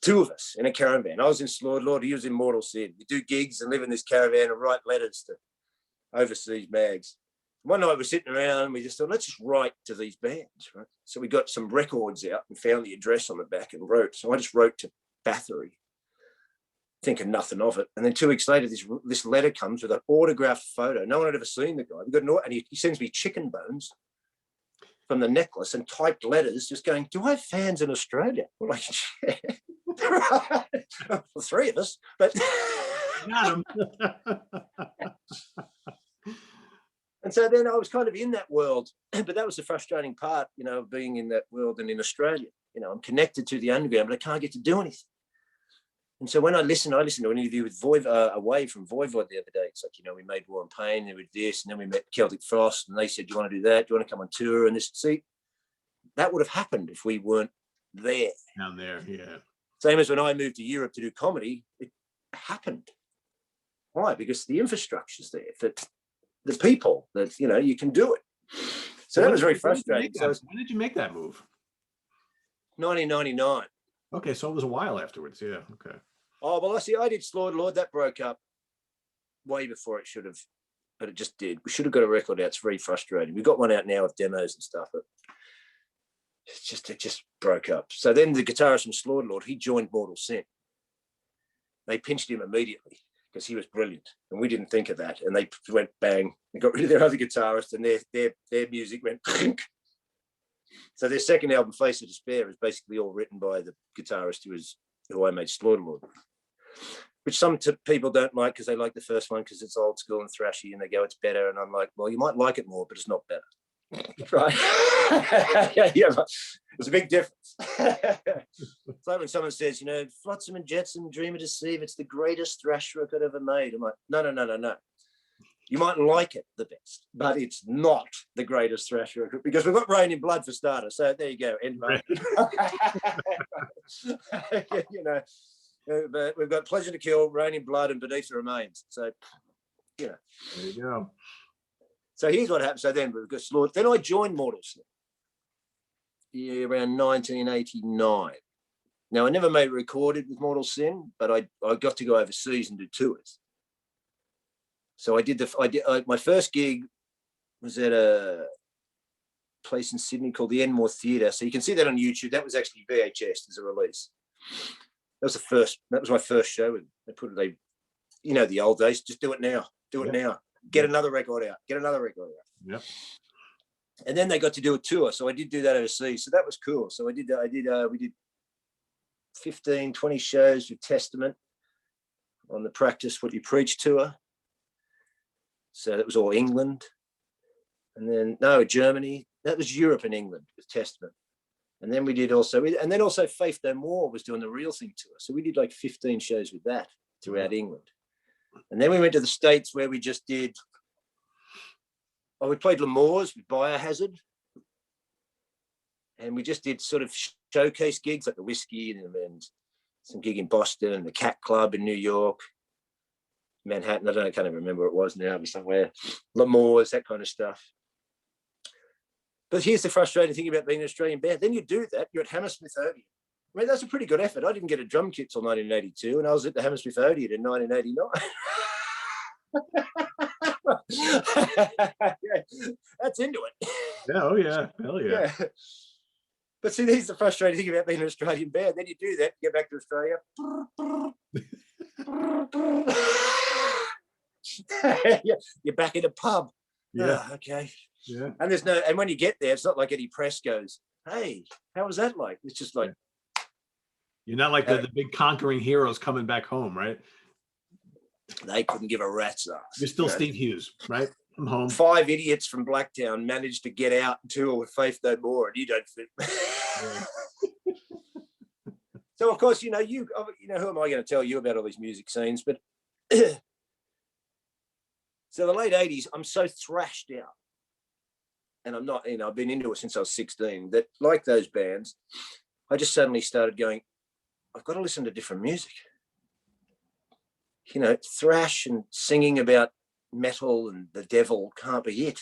B: 2 of us in a caravan. I was in Slaughtered Lord, he was in Mortal Sin. We do gigs and live in this caravan and write letters to overseas mags. One night we're sitting around and we just thought, let's just write to these bands, right? So we got some records out and found the address on the back and wrote. So I just wrote to Bathory, thinking nothing of it. And then 2 weeks later, this letter comes with an autographed photo. No one had ever seen the guy. We got and he sends me chicken bones from the necklace and typed letters just going, do I have fans in Australia? We're like, yeah. Well, 3 of us, but
A: Got him.
B: And so then I was kind of in that world, but that was the frustrating part, of being in that world and in Australia. I'm connected to the underground, but I can't get to do anything. And so when I listened to an interview with Away from Voivod the other day. It's like, we made War and Pain, and we did this, and then we met Celtic Frost, and they said, do you want to do that? Do you want to come on tour? And this, see, that would have happened if we weren't there.
A: Down there, yeah.
B: Same as when I moved to Europe to do comedy, it happened. Why? Because the infrastructure's there, that the people, that, you can do it. So that was very frustrating. So
A: when did you make that move?
B: 1999.
A: Okay, so it was a while afterwards. Yeah, okay.
B: Oh, well, I did Slaughtered Lord. That broke up way before it should have, but it just did. We should have got a record out. It's very frustrating. We've got one out now with demos and stuff, but it just broke up. So then the guitarist from Slaughtered Lord, he joined Mortal Sin. They pinched him immediately because he was brilliant, and we didn't think of that. And they went bang. They got rid of their other guitarist, and their music went. So their second album, Face of Despair, is basically all written by the guitarist who I made Slaughtered Lord, which some people don't like because they like the first one because it's old school and thrashy, and they go, it's better. And I'm like, well, you might like it more, but it's not better. Right? Yeah, there's a big difference. It's like when someone says, Flotsam and Jetsam, Dream of Deceive, it's the greatest thrash record ever made. I'm like, no. You might like it the best, but it's not the greatest thrash record because we've got Rain in Blood for starters. So there you go. But we've got Pleasure to Kill, Rain in Blood, and Beneath the Remains. So,
A: There you go.
B: So here's what happened. So then we got slaughtered. Then I joined Mortal Sin around 1989. Now I never made recorded with Mortal Sin, but I got to go overseas and do tours. So my first gig was at a place in Sydney called the Enmore Theatre. So you can see that on YouTube. That was actually VHS as a release. That was my first show. They put it, you know, the old days, just do it now. Do it now. Get another record out. Get another record out.
A: Yep.
B: And then they got to do a tour. So I did do that overseas. So that was cool. So we did 15, 20 shows with Testament on the Practice What You Preach tour. So that was all England. And then, Germany. That was Europe and England with Testament. And then we did also Faith No More was doing the Real Thing tour. So we did like 15 shows with that throughout England. And then we went to the States where we just did, we played L'Amour's with Biohazard. And we just did sort of showcase gigs like the Whiskey and some gig in Boston and the Cat Club in New York, Manhattan. I can't even remember where it was now, but somewhere. L'Amour's, that kind of stuff. But here's the frustrating thing about being an Australian band. Then you do that, you're at Hammersmith Odeon. I mean, that's a pretty good effort. I didn't get a drum kit till 1982, and I was at the Hammersmith Odeon in 1989. That's into it.
A: Yeah, oh yeah, hell yeah.
B: But see, here's the frustrating thing about being an Australian band. Then you do that, you get back to Australia. You're back in a pub.
A: Yeah.
B: Oh, okay.
A: Yeah.
B: And when you get there, it's not like Eddie Press goes, "Hey, how was that like?" It's just like,
A: you're not like the big conquering heroes coming back home, right?
B: They couldn't give a rat's ass.
A: You're still Steve Hughes, right? I'm home.
B: 5 idiots from Blacktown managed to get out and tour with Faith No More, and you don't fit. So of course, who am I going to tell you about all these music scenes? But so the late 80s, I'm so thrashed out. And I'm not, I've been into it since I was 16, that like those bands, I just suddenly started going, I've got to listen to different music. Thrash and singing about metal and the devil can't be it.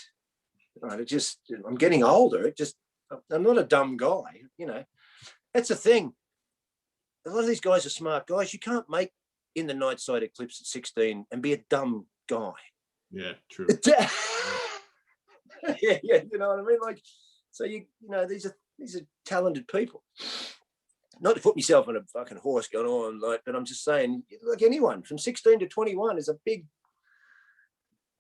B: I'm getting older. I'm not a dumb guy, That's the thing. A lot of these guys are smart guys. You can't make In the Night Side Eclipse at 16 and be a dumb guy.
A: Yeah, true.
B: yeah, you know what I mean? Like, so these are talented people. Not to put myself on a fucking horse going on, but I'm just saying, like anyone from 16 to 21 is a big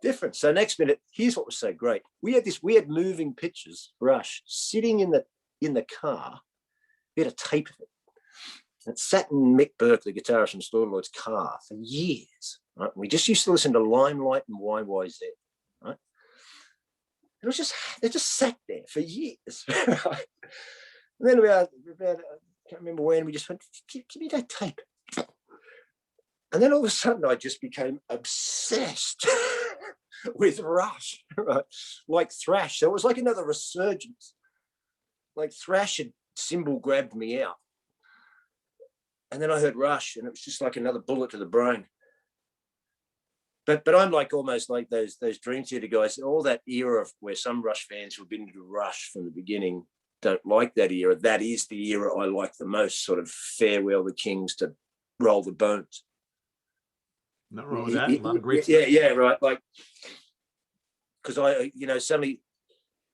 B: difference. So next minute, here's what was so great. We had moving pictures, Rush, sitting in the car. We had a tape of it. It sat in Mick Burke, the guitarist from Slaughterlord's car for years. Right? We just used to listen to Limelight and YYZ. Right? It was they just sat there for years. Right? And then about I can't remember when, we just went, give me that tape. And then all of a sudden I just became obsessed with Rush, right? Like thrash. So it was like another resurgence. Like thrash had symbol grabbed me out. And then I heard Rush, and it was just like another bullet to the brain. But I'm like almost like those Dream Theater guys, all that era of where some Rush fans who've been into Rush from the beginning don't like that era. That is the era I like the most, sort of Farewell the Kings to Roll the Bones.
A: Not wrong with that. A lot of great stuff.
B: Yeah, right. Like, because suddenly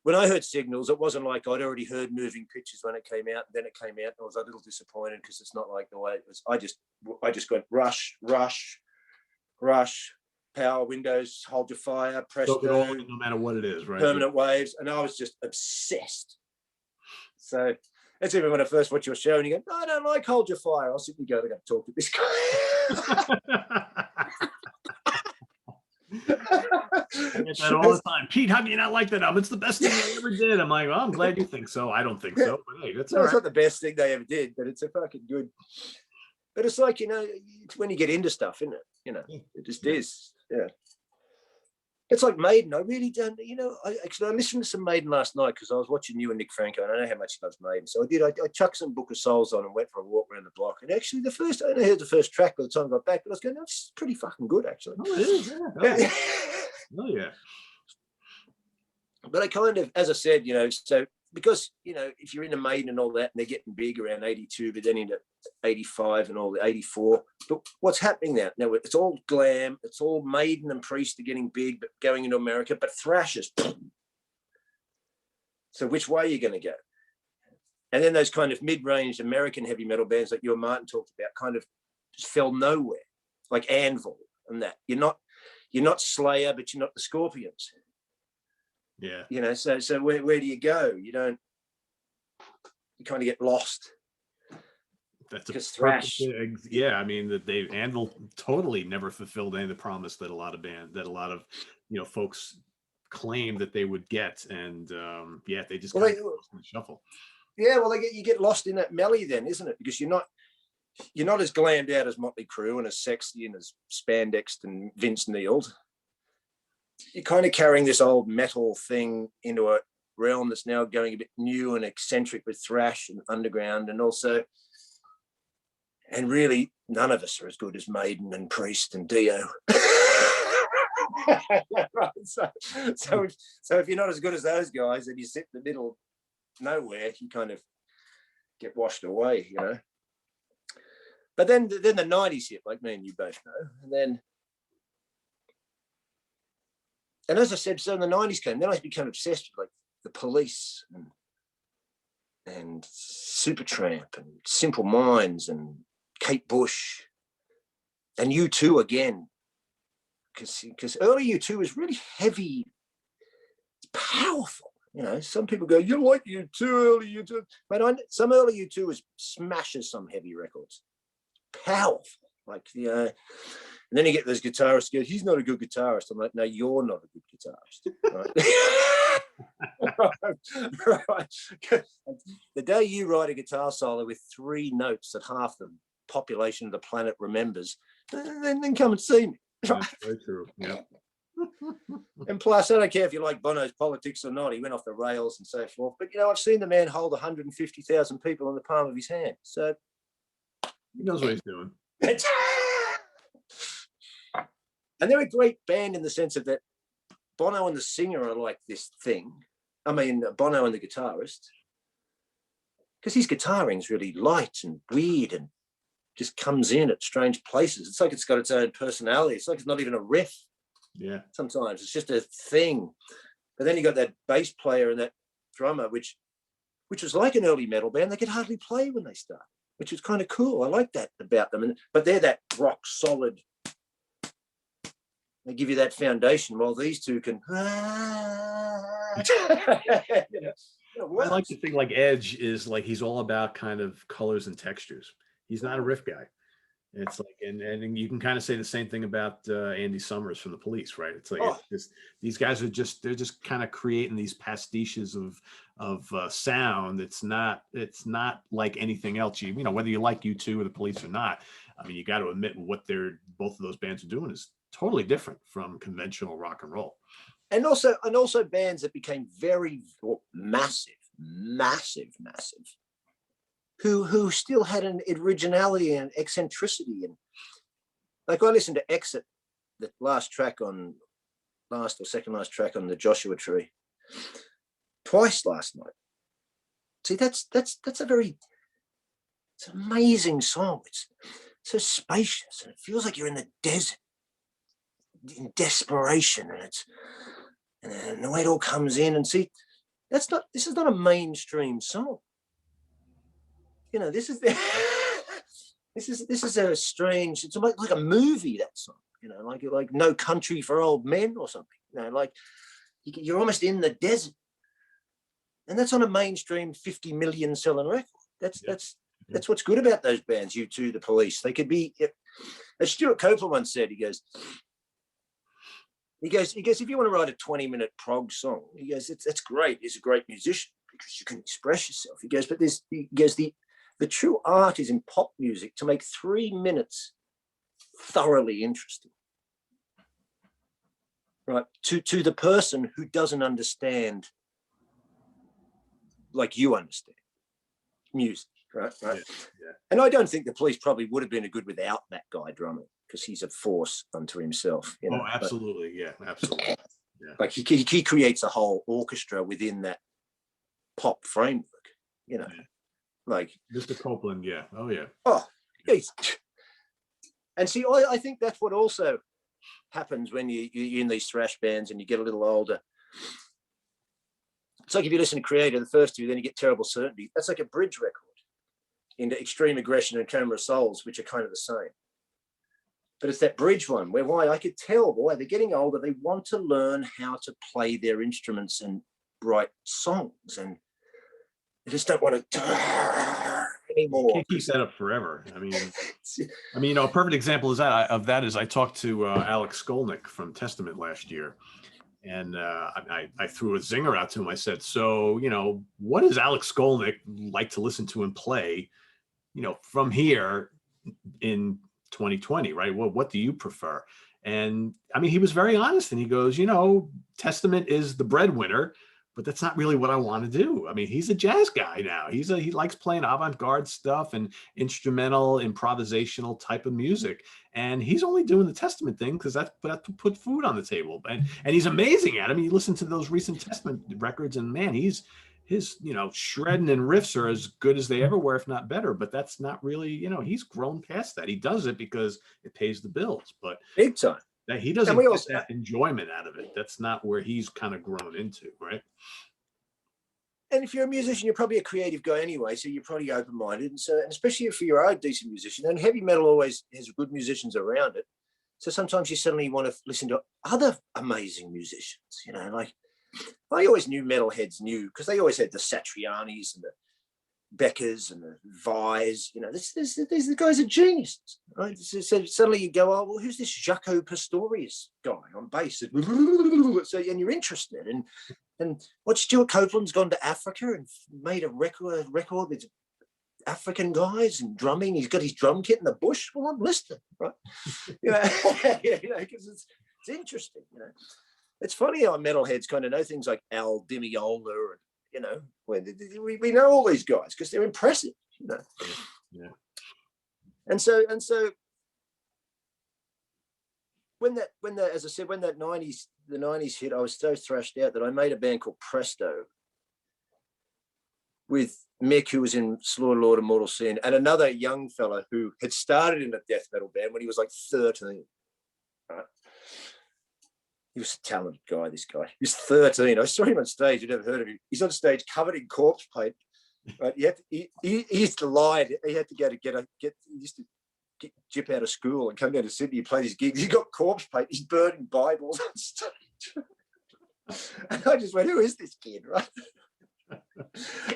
B: when I heard Signals, it wasn't like I'd already heard Moving Pictures when it came out. And then it came out, and I was a little disappointed because it's not like the way it was. I just went Rush, Power Windows, Hold Your Fire, Presto,
A: no matter what it is, right?
B: Permanent Waves, and I was just obsessed. So that's even when I first watched your show, and you go, "No, I don't like Hold Your Fire." I'll sit and go, "I got to talk to this guy."
A: I get that all the time. Pete, how do you not like that album? It's the best thing they ever did. I'm like, well, I'm glad you think so. I don't think so, but hey, that's all right.
B: It's not the best thing they ever did, but it's a fucking good. But it's like, it's when you get into stuff, isn't it? It just is. Yeah. It's like Maiden. I really don't, I listened to some Maiden last night because I was watching you and Nick Franco, and I know how much he loves Maiden. So I did. I chucked some Book of Souls on and went for a walk around the block. And actually, I only heard the first track by the time I got back, but I was going, "That's pretty fucking good, actually."
A: Oh, it is. Yeah. Oh, yeah.
B: But I kind of, as I said, so because, if you're in the Maiden and all that, and they're getting big around 82, but then into 85 and all the 84, but what's happening now? Now it's all glam, it's all Maiden and Priest are getting big, but going into America, but thrashers. So which way are you going to go? And then those kind of mid-range American heavy metal bands like you and Martin talked about kind of just fell nowhere, like Anvil and that. You're not Slayer, but you're not the Scorpions.
A: Yeah.
B: So where do you go? You kind of get lost.
A: That's a
B: thrash.
A: Yeah, I mean that Anvil totally never fulfilled any of the promise that a lot of folks claimed that they would get, and they just kind of lost in the shuffle.
B: Yeah, well, you get lost in that melee then, isn't it? Because you're not as glammed out as Motley Crue and as sexy and as spandexed and Vince Neil'd. You're kind of carrying this old metal thing into a realm that's now going a bit new and eccentric with thrash and underground, and really none of us are as good as Maiden and Priest and Dio. Right. So if you're not as good as those guys and you sit in the middle nowhere, you kind of get washed away, But then the 90s hit, like me and you both know, and as I said, so in the 90s came, then I became obsessed with like the Police and Supertramp and Simple Minds and Kate Bush and U2 again, because early U2 was really heavy, powerful. Some people go, you like U2, early U2, but some early U2 was smashes some heavy records, powerful, like and then you get those guitarists go, he's not a good guitarist. I'm like, no, you're not a good guitarist. Right? Right. The day you write a guitar solo with 3 notes that half the population of the planet remembers, then come and see me.
A: That's very true. Yeah.
B: And plus, I don't care if you like Bono's politics or not. He went off the rails and so forth. But I've seen the man hold 150,000 people in the palm of his hand. So
A: he knows what he's doing.
B: And they're a great band in the sense of that Bono and the singer are like this thing. I mean, Bono and the guitarist, because his guitaring is really light and weird and just comes in at strange places. It's like it's got its own personality. It's like it's not even a riff.
A: Yeah.
B: Sometimes it's just a thing. But then you got that bass player and that drummer, which was like an early metal band. They could hardly play when they start, which was kind of cool. I like that about them. But they're that rock solid. They give you that foundation while these two can. I
A: like to think like Edge is like he's all about kind of colors and textures. He's not a riff guy. It's like, and you can kind of say the same thing about Andy Summers from the Police, right? It's like these guys are they're just kind of creating these pastiches of sound. It's not like anything else. Whether you like U2 or the Police or not. I mean, you got to admit what both of those bands are doing is totally different from conventional rock and roll.
B: And also bands that became very massive, who still had an originality and eccentricity. And like I listened to Exit, the second last track on the Joshua Tree, twice last night. See, that's it's an amazing song. It's so spacious and it feels like you're in the desert in desperation, and the way it all comes in. And see, this is not a mainstream song. This is this is a strange. It's like a movie, that song. Like No Country for Old Men or something. Like you're almost in the desert, and that's on a mainstream 50 million selling record. That's what's good about those bands. U2, the Police. They could be. As Stuart Copeland once said, he goes, if you want to write a 20-minute prog song, he goes, that's great. He's a great musician because you can express yourself. He goes, but the true art is in pop music to make 3 minutes thoroughly interesting, right? To the person who doesn't understand, like you understand, music, right? Yeah. And I don't think the Police probably would have been good without that guy drumming, because he's a force unto himself.
A: Oh, absolutely. Yeah, absolutely. Yeah.
B: Like he creates a whole orchestra within that pop framework, you know,
A: Yeah.
B: like
A: Mr. Copeland. Yeah. Oh yeah.
B: oh, and see, I think that's what also happens when you're in these thrash bands and you get a little older. It's like if you listen to Creator, the first two, then you get Terrible Certainty. That's like a bridge record into Extreme Aggression and Coma of Souls, which are kind of the same. But it's that bridge one where why I could tell, boy, they're getting older. They want to learn how to play their instruments and write songs, and they just don't want to anymore.
A: You can't keep that up forever. I mean, a perfect example is that is I talked to Alex Golnick from Testament last year, and I threw a zinger out to him. I said, so, what does Alex Golnick like to listen to and play, from here in 2020, right? Well, what do you prefer? And I mean, he was very honest, and he goes, Testament is the breadwinner, but that's not really what I want to do. I mean, he's a jazz guy now. He likes playing avant-garde stuff and instrumental, improvisational type of music. And he's only doing the Testament thing because that's to put food on the table. And he's amazing at it. I mean, you listen to those recent Testament records, and man, his shredding and riffs are as good as they ever were, if not better. But that's not really, he's grown past that. He does it because it pays the bills, but
B: big time.
A: That he doesn't get that enjoyment out of it. That's not where he's kind of grown into, right?
B: And if you're a musician, you're probably a creative guy anyway, so you're probably open-minded. And so, and especially if you're a decent musician, and heavy metal always has good musicians around it. So sometimes you suddenly want to listen to other amazing musicians, like I always knew metalheads because they always had the Satrianis and the Beckers and the Vais, these guys are geniuses, right? So suddenly you go, oh, well, who's this Jaco Pastorius guy on bass? So, and you're interested, and what Stuart Copeland's gone to Africa and made a record with African guys and drumming. He's got his drum kit in the bush. Well, I'm listening, right? Because it's interesting. It's funny how metalheads kind of know things like Al Di Meola and we know all these guys because they're impressive,
A: Yeah.
B: And so when as I said, when the 90s hit, I was so thrashed out that I made a band called Presto with Mick, who was in Slaughter Lord and Mortal Sin, and another young fella who had started in a death metal band when he was like 13. Right? He was a talented guy, this guy. He was 13. I saw him on stage. I'd never heard of him. He's on stage covered in corpse paint. Right? He used to lie. He had to go to he used to jip out of school and come down to Sydney and play his gigs. He got corpse paint. He's burning Bibles on stage. And I just went, who is this kid, right?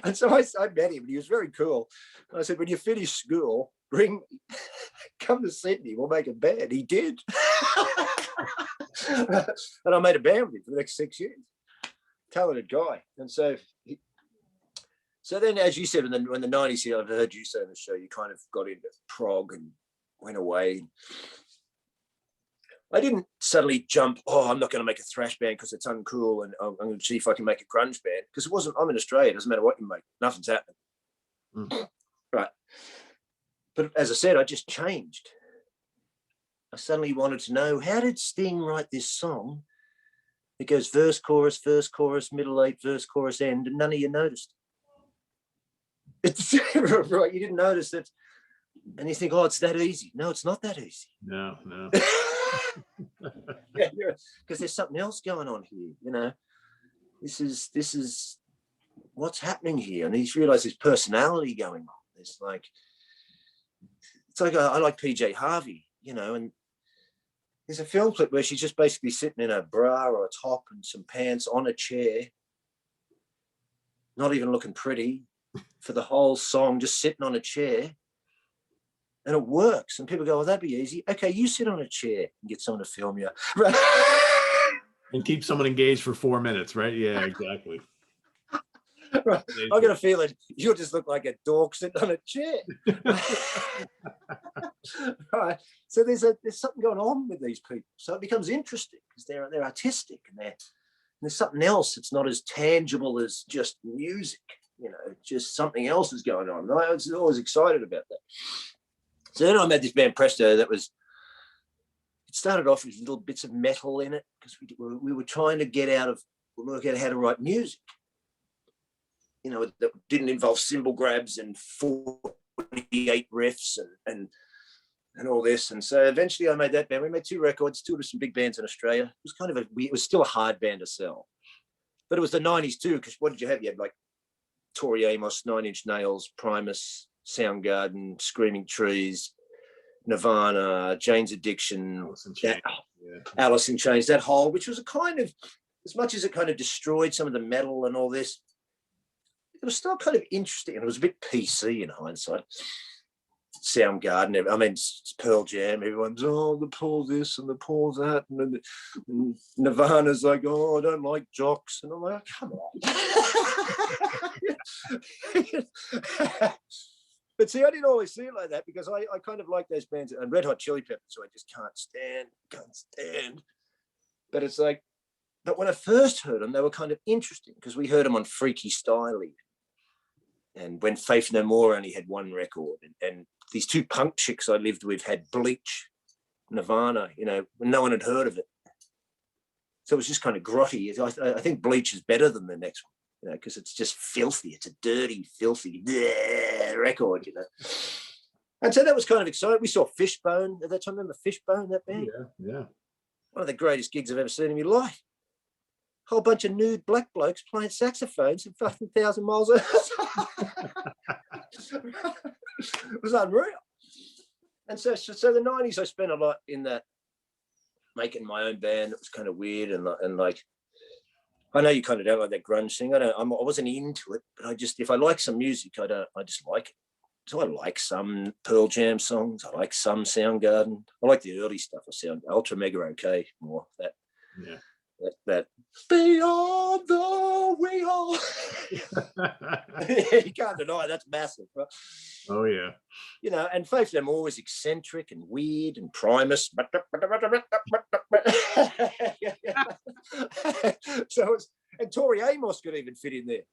B: And so I met him, and he was very cool. And I said, when you finish school, come to Sydney. We'll make a band. He did. And I made a band with him for the next 6 years. Talented guy. And so then, as you said, when the 90s hit, I've heard you say on the show, you kind of got into prog and went away. I didn't suddenly jump, I'm not going to make a thrash band because it's uncool, and I'm going to see if I can make a grunge band, because it wasn't. I'm in Australia. It doesn't matter what you make. Nothing's happening. Right. But as I said, I just changed. I suddenly wanted to know, how did Sting write this song? It goes verse, chorus, middle eight, verse, chorus, end, and none of you noticed. It's right. You didn't notice it. And you think, it's that easy. No, it's not that easy.
A: No.
B: Because there's something else going on here. This is what's happening here. And you realize there's personality going on. It's like I like PJ Harvey, and there's a film clip where she's just basically sitting in a bra or a top and some pants on a chair, not even looking pretty, for the whole song, just sitting on a chair. And it works. And people go, that'd be easy. Okay, you sit on a chair and get someone to film you.
A: And keep someone engaged for 4 minutes, right? Yeah, exactly.
B: Right. I got a feeling you'll just look like a dork sitting on a chair. Right. So there's something going on with these people. So it becomes interesting because they're artistic, and there's something else that's not as tangible as just music. Just something else is going on. I was always excited about that. So then I made this band Presto it's started off with little bits of metal in it because we were trying to work out how to write music, you know, that didn't involve cymbal grabs and 48 riffs and all this. And so eventually I made that band. We made 2 records, toured with some big bands in Australia. It was kind of it was still a hard band to sell, but it was the 90s too, because what did you have? You had like Tori Amos, 9 Inch Nails, Primus, Soundgarden, Screaming Trees, Nirvana, Jane's Addiction, Alice in Chains, that whole, which was a kind of, as much as it kind of destroyed some of the metal and all this, it was still kind of interesting. And it was a bit PC in hindsight. Soundgarden, I mean, it's Pearl Jam, everyone's, oh, the Paul this and the Paul that. And Nirvana's like, oh, I don't like jocks. And I'm like, come on. But see, I didn't always see it like that because I kind of like those bands, and Red Hot Chili Peppers, so I just can't stand. But it's like, but when I first heard them, they were kind of interesting because we heard them on Freaky Styley. And when Faith No More only had 1 record, and these 2 punk chicks I lived with had Bleach, Nirvana, you know, when no one had heard of it. So it was just kind of grotty. I think Bleach is better than the next one, you know, because it's just filthy. It's a dirty, filthy record, you know. And so that was kind of exciting. We saw Fishbone at that time. Remember Fishbone, that band?
A: Yeah.
B: One of the greatest gigs I've ever seen in my life. Whole bunch of nude black blokes playing saxophones at 1,000 miles an hour. It was unreal. And so the 90s, I spent a lot in that, making my own band. It was kind of weird and like, I know you kind of don't like that grunge thing. I wasn't into it, but if I like some music, I just like it. So I like some Pearl Jam songs. I like some Soundgarden. I like the early stuff. Ultra Mega OK more. That beyond the wheel. You can't deny that's massive, right?
A: Oh yeah.
B: You know, and Faith No More was eccentric and weird, and Primus. So and Tori Amos could even fit in there,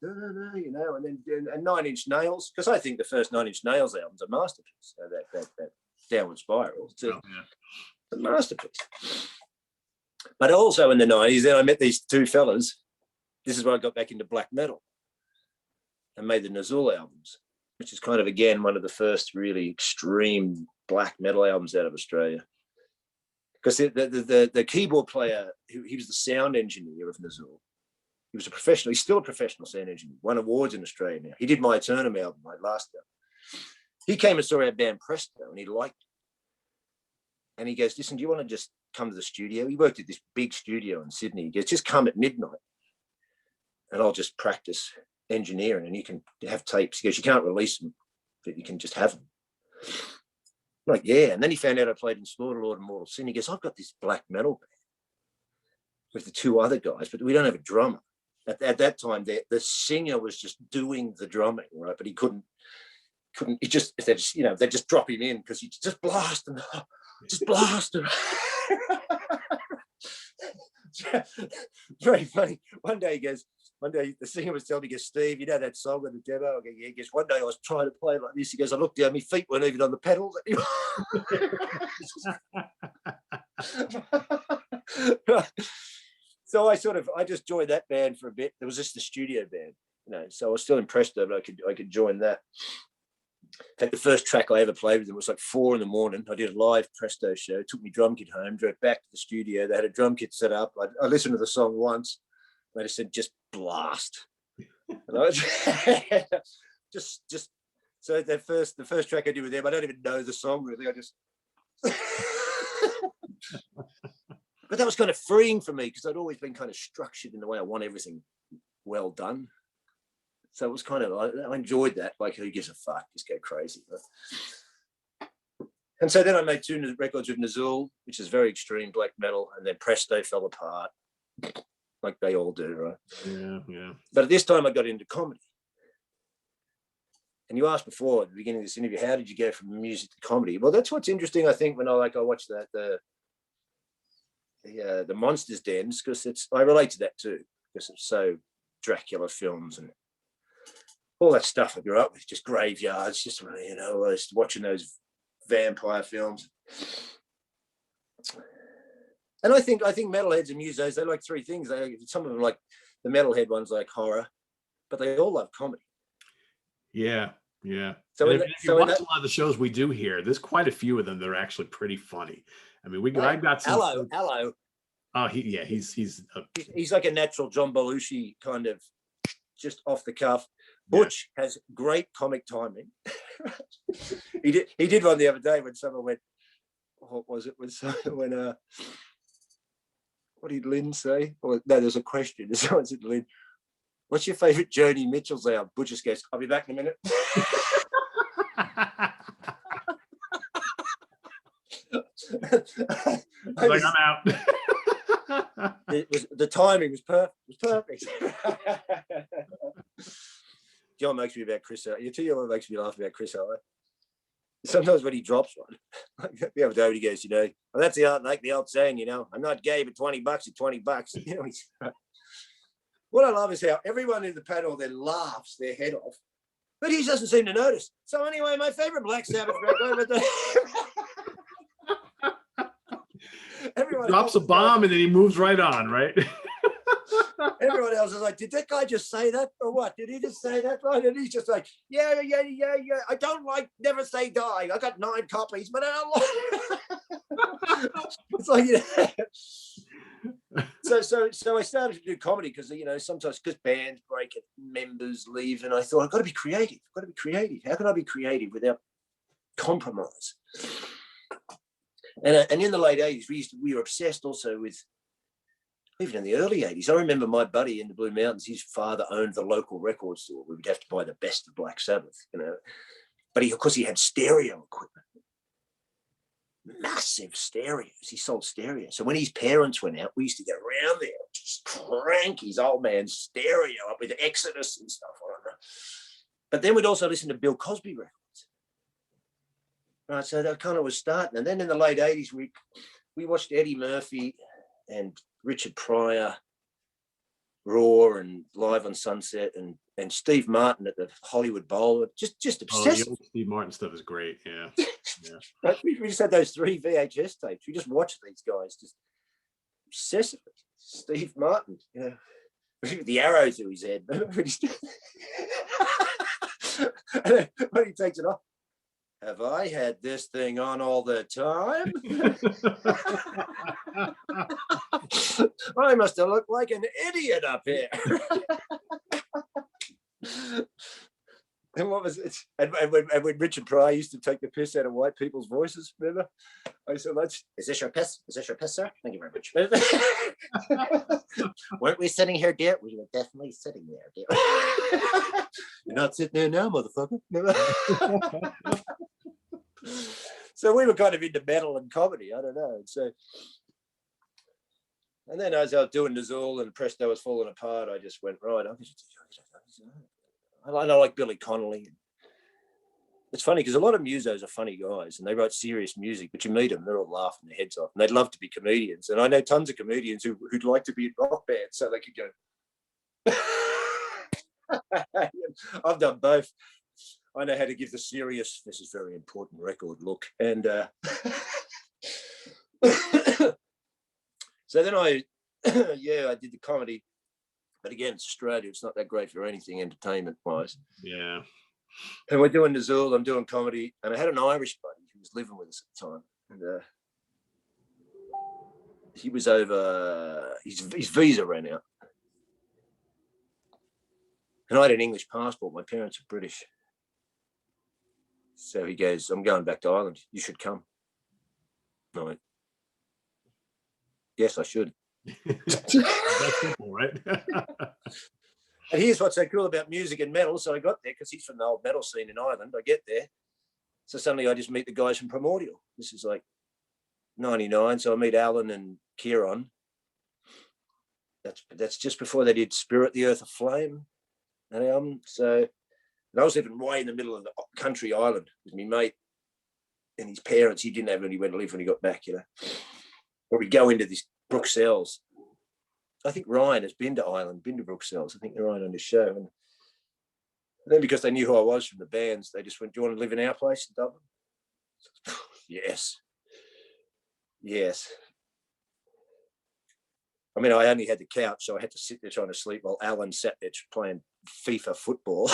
B: you know, and then 9 Inch Nails, because I think the first 9 Inch Nails album's a masterpiece. So that Downward Spiral, it's a masterpiece. But also in the 90s, then I met these 2 fellas. This is where I got back into black metal and made the Nazul albums, which is kind of, again, one of the first really extreme black metal albums out of Australia. Because the keyboard player, he was the sound engineer of Nazul. He was a professional. He's still a professional sound engineer. Won awards in Australia now. He did my Eternum album, my last album. He came and saw our band Presto, and he liked it. And he goes, listen, do you want to just come to the studio? He worked at this big studio in Sydney. He goes, just come at midnight and I'll just practice engineering and you can have tapes. He goes, you can't release them, but you can just have them. I'm like, yeah. And then he found out I played in Slaughterlord and Mortal Sin. He goes, I've got this black metal band with the 2 other guys, but we don't have a drummer. At that time, the singer was just doing the drumming, right? But he couldn't, they just drop him in because he just blast and just blast and very funny. One day the singer was telling me, he goes, Steve, you know that song on the demo? I go, yeah. He goes, one day I was trying to play like this. He goes, I looked down, my feet weren't even on the pedals anymore. So I just joined that band for a bit. There was just the studio band, you know, so I was still impressed that I could join that. In fact, the first track I ever played with them was like 4 a.m. I did a live Presto show, took my drum kit home, drove back to the studio. They had a drum kit set up. I listened to the song once. They just said, just blast. And I was just so the first track I did with them, I don't even know the song really. I just but that was kind of freeing for me because I'd always been kind of structured in the way I want everything well done. So it was kind of, I enjoyed that. Like, who gives a fuck? Just go crazy. And so then I made 2 records with Nazul, which is very extreme black metal, and then Presto fell apart, like they all do, right?
A: Yeah.
B: But at this time, I got into comedy. And you asked before at the beginning of this interview, how did you go from music to comedy? Well, that's what's interesting. I think when I watched the Monsters Dens, because I relate to that too, because it's so Dracula films and all that stuff I grew up with, just graveyards, just, you know, I was watching those vampire films. And I think metalheads and musos, they like three things. Some of them like the metalhead ones like horror, but they all love comedy.
A: Yeah, yeah.
B: So
A: If you watch a lot of the shows we do here, there's quite a few of them that are actually pretty funny. I mean, I've got some.
B: Hello.
A: Oh, he's
B: like a natural John Belushi kind of, just off the cuff. Butch has great comic timing. He did one the other day when someone went, what was it? When what did Lynn say? No, there's a question. Someone said, Lynn, what's your favorite Joni Mitchell album? Butch just goes, I'll be back in a minute.
A: Like, I'm out.
B: The timing was perfect. John makes me about Chris. You tell you what makes me laugh about Chris Howard. Sometimes when he drops one, like the other day when he goes, well, that's the old saying, I'm not gay, but $20 is $20. What I love is how everyone in the panel then laughs their head off, but he doesn't seem to notice. So anyway, my favorite Black Sabbath record. Everyone
A: drops a bomb and then he moves right on, right?
B: Everyone else is like, did that guy just say that or what? Did he just say that right? And he's just like, yeah. I don't like Never Say Die. I got 9 copies, but I don't like. It's like, So I started to do comedy because sometimes because bands break and members leave, and I thought I've got to be creative. How can I be creative without compromise? And in the late 80s, we were obsessed also with, even in the early 80s, I remember my buddy in the Blue Mountains, his father owned the local record store. We would have to buy the best of Black Sabbath, But of course, he had stereo equipment, massive stereos. He sold stereos. So when his parents went out, we used to get around there, just crank his old man's stereo up with Exodus and stuff on it. But then we'd also listen to Bill Cosby records. Right, so that kind of was starting. And then in the late 80s, we watched Eddie Murphy and Richard Pryor, Raw and Live on Sunset, and Steve Martin at the Hollywood Bowl. Just obsessed.
A: The old Steve Martin stuff is great. Yeah.
B: Right, we just had those 3 VHS tapes. We just watched these guys just obsessively. Steve Martin, the arrows to his head. And then when he takes it off, have I had this thing on all the time? I must have looked like an idiot up here. And what was it? And when Richard Pryor used to take the piss out of white people's voices, remember? I said, is this your piss? Is this your piss, sir? Thank you very much. Weren't we sitting here, dear? We were definitely sitting there, dear. You're not sitting there now, motherfucker. So we were kind of into metal and comedy. I don't know. And then as I was doing Nazul and Presto was falling apart, I just went, right, I like Billy Connolly. It's funny because a lot of musos are funny guys and they write serious music, but you meet them, they're all laughing their heads off and they'd love to be comedians. And I know tons of comedians who'd like to be in rock bands so they could go. I've done both. I know how to give the serious, this is very important record look. And so then I did the comedy. But again, it's Australia. It's not that great for anything entertainment-wise.
A: Yeah.
B: And we're doing Nazul. I'm doing comedy. And I had an Irish buddy who was living with us at the time. And he was over, his visa ran out. And I had an English passport. My parents are British. So he goes, I'm going back to Ireland. You should come. And I went, yes, I should.
A: That's simple, right?
B: And here's what's so cool about music and metal. So I got there because he's from the old metal scene in Ireland. I get there. So suddenly I just meet the guys from Primordial. This is like 99. So I meet Alan and Kieran. That's just before they did Spirit the Earth Aflame. And I was living way in the middle of the country island with my mate and his parents. He didn't have anywhere to live when he got back, Where we go into this Bruxelles. I think Ryan has been to Ireland, been to Bruxelles. I think they're on the show. And then because they knew who I was from the bands, they just went, do you want to live in our place in Dublin? Yes. I mean, I only had the couch, so I had to sit there trying to sleep while Alan sat there playing FIFA football.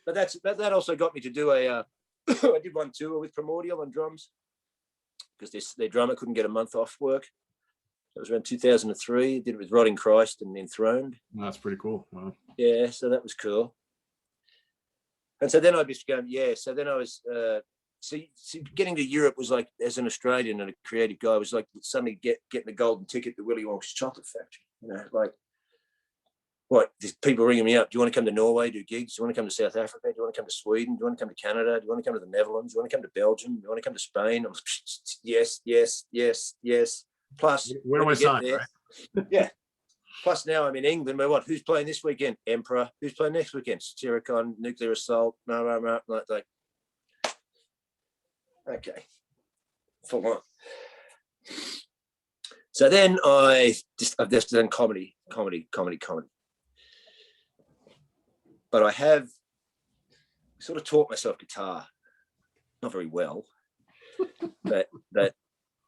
B: But that also got me to do I did one tour with Primordial on drums, because their drummer couldn't get a month off work. That was around 2003. Did it with Rotting Christ and Enthroned.
A: That's pretty cool. Wow.
B: Yeah, so that was cool. And so then I was going, so then I was, see, getting to Europe was like, as an Australian and a creative guy, was like suddenly getting a golden ticket to Willy Wonka's Chocolate Factory. You know, like, what, there's people ringing me up. Do you want to come to Norway, do gigs? Do you want to come to South Africa? Do you want to come to Sweden? Do you want to come to Canada? Do you want to come to the Netherlands? Do you want to come to Belgium? Do you want to come to Spain? I'm like, yes, yes, yes, yes. Plus,
A: where do I sign? Right?
B: Yeah. Plus now I'm in England. But what? Who's playing this weekend? Emperor. Who's playing next weekend? Satyricon, Nuclear Assault. Like, okay, full on. So then I've just done comedy. But I have sort of taught myself guitar, not very well, but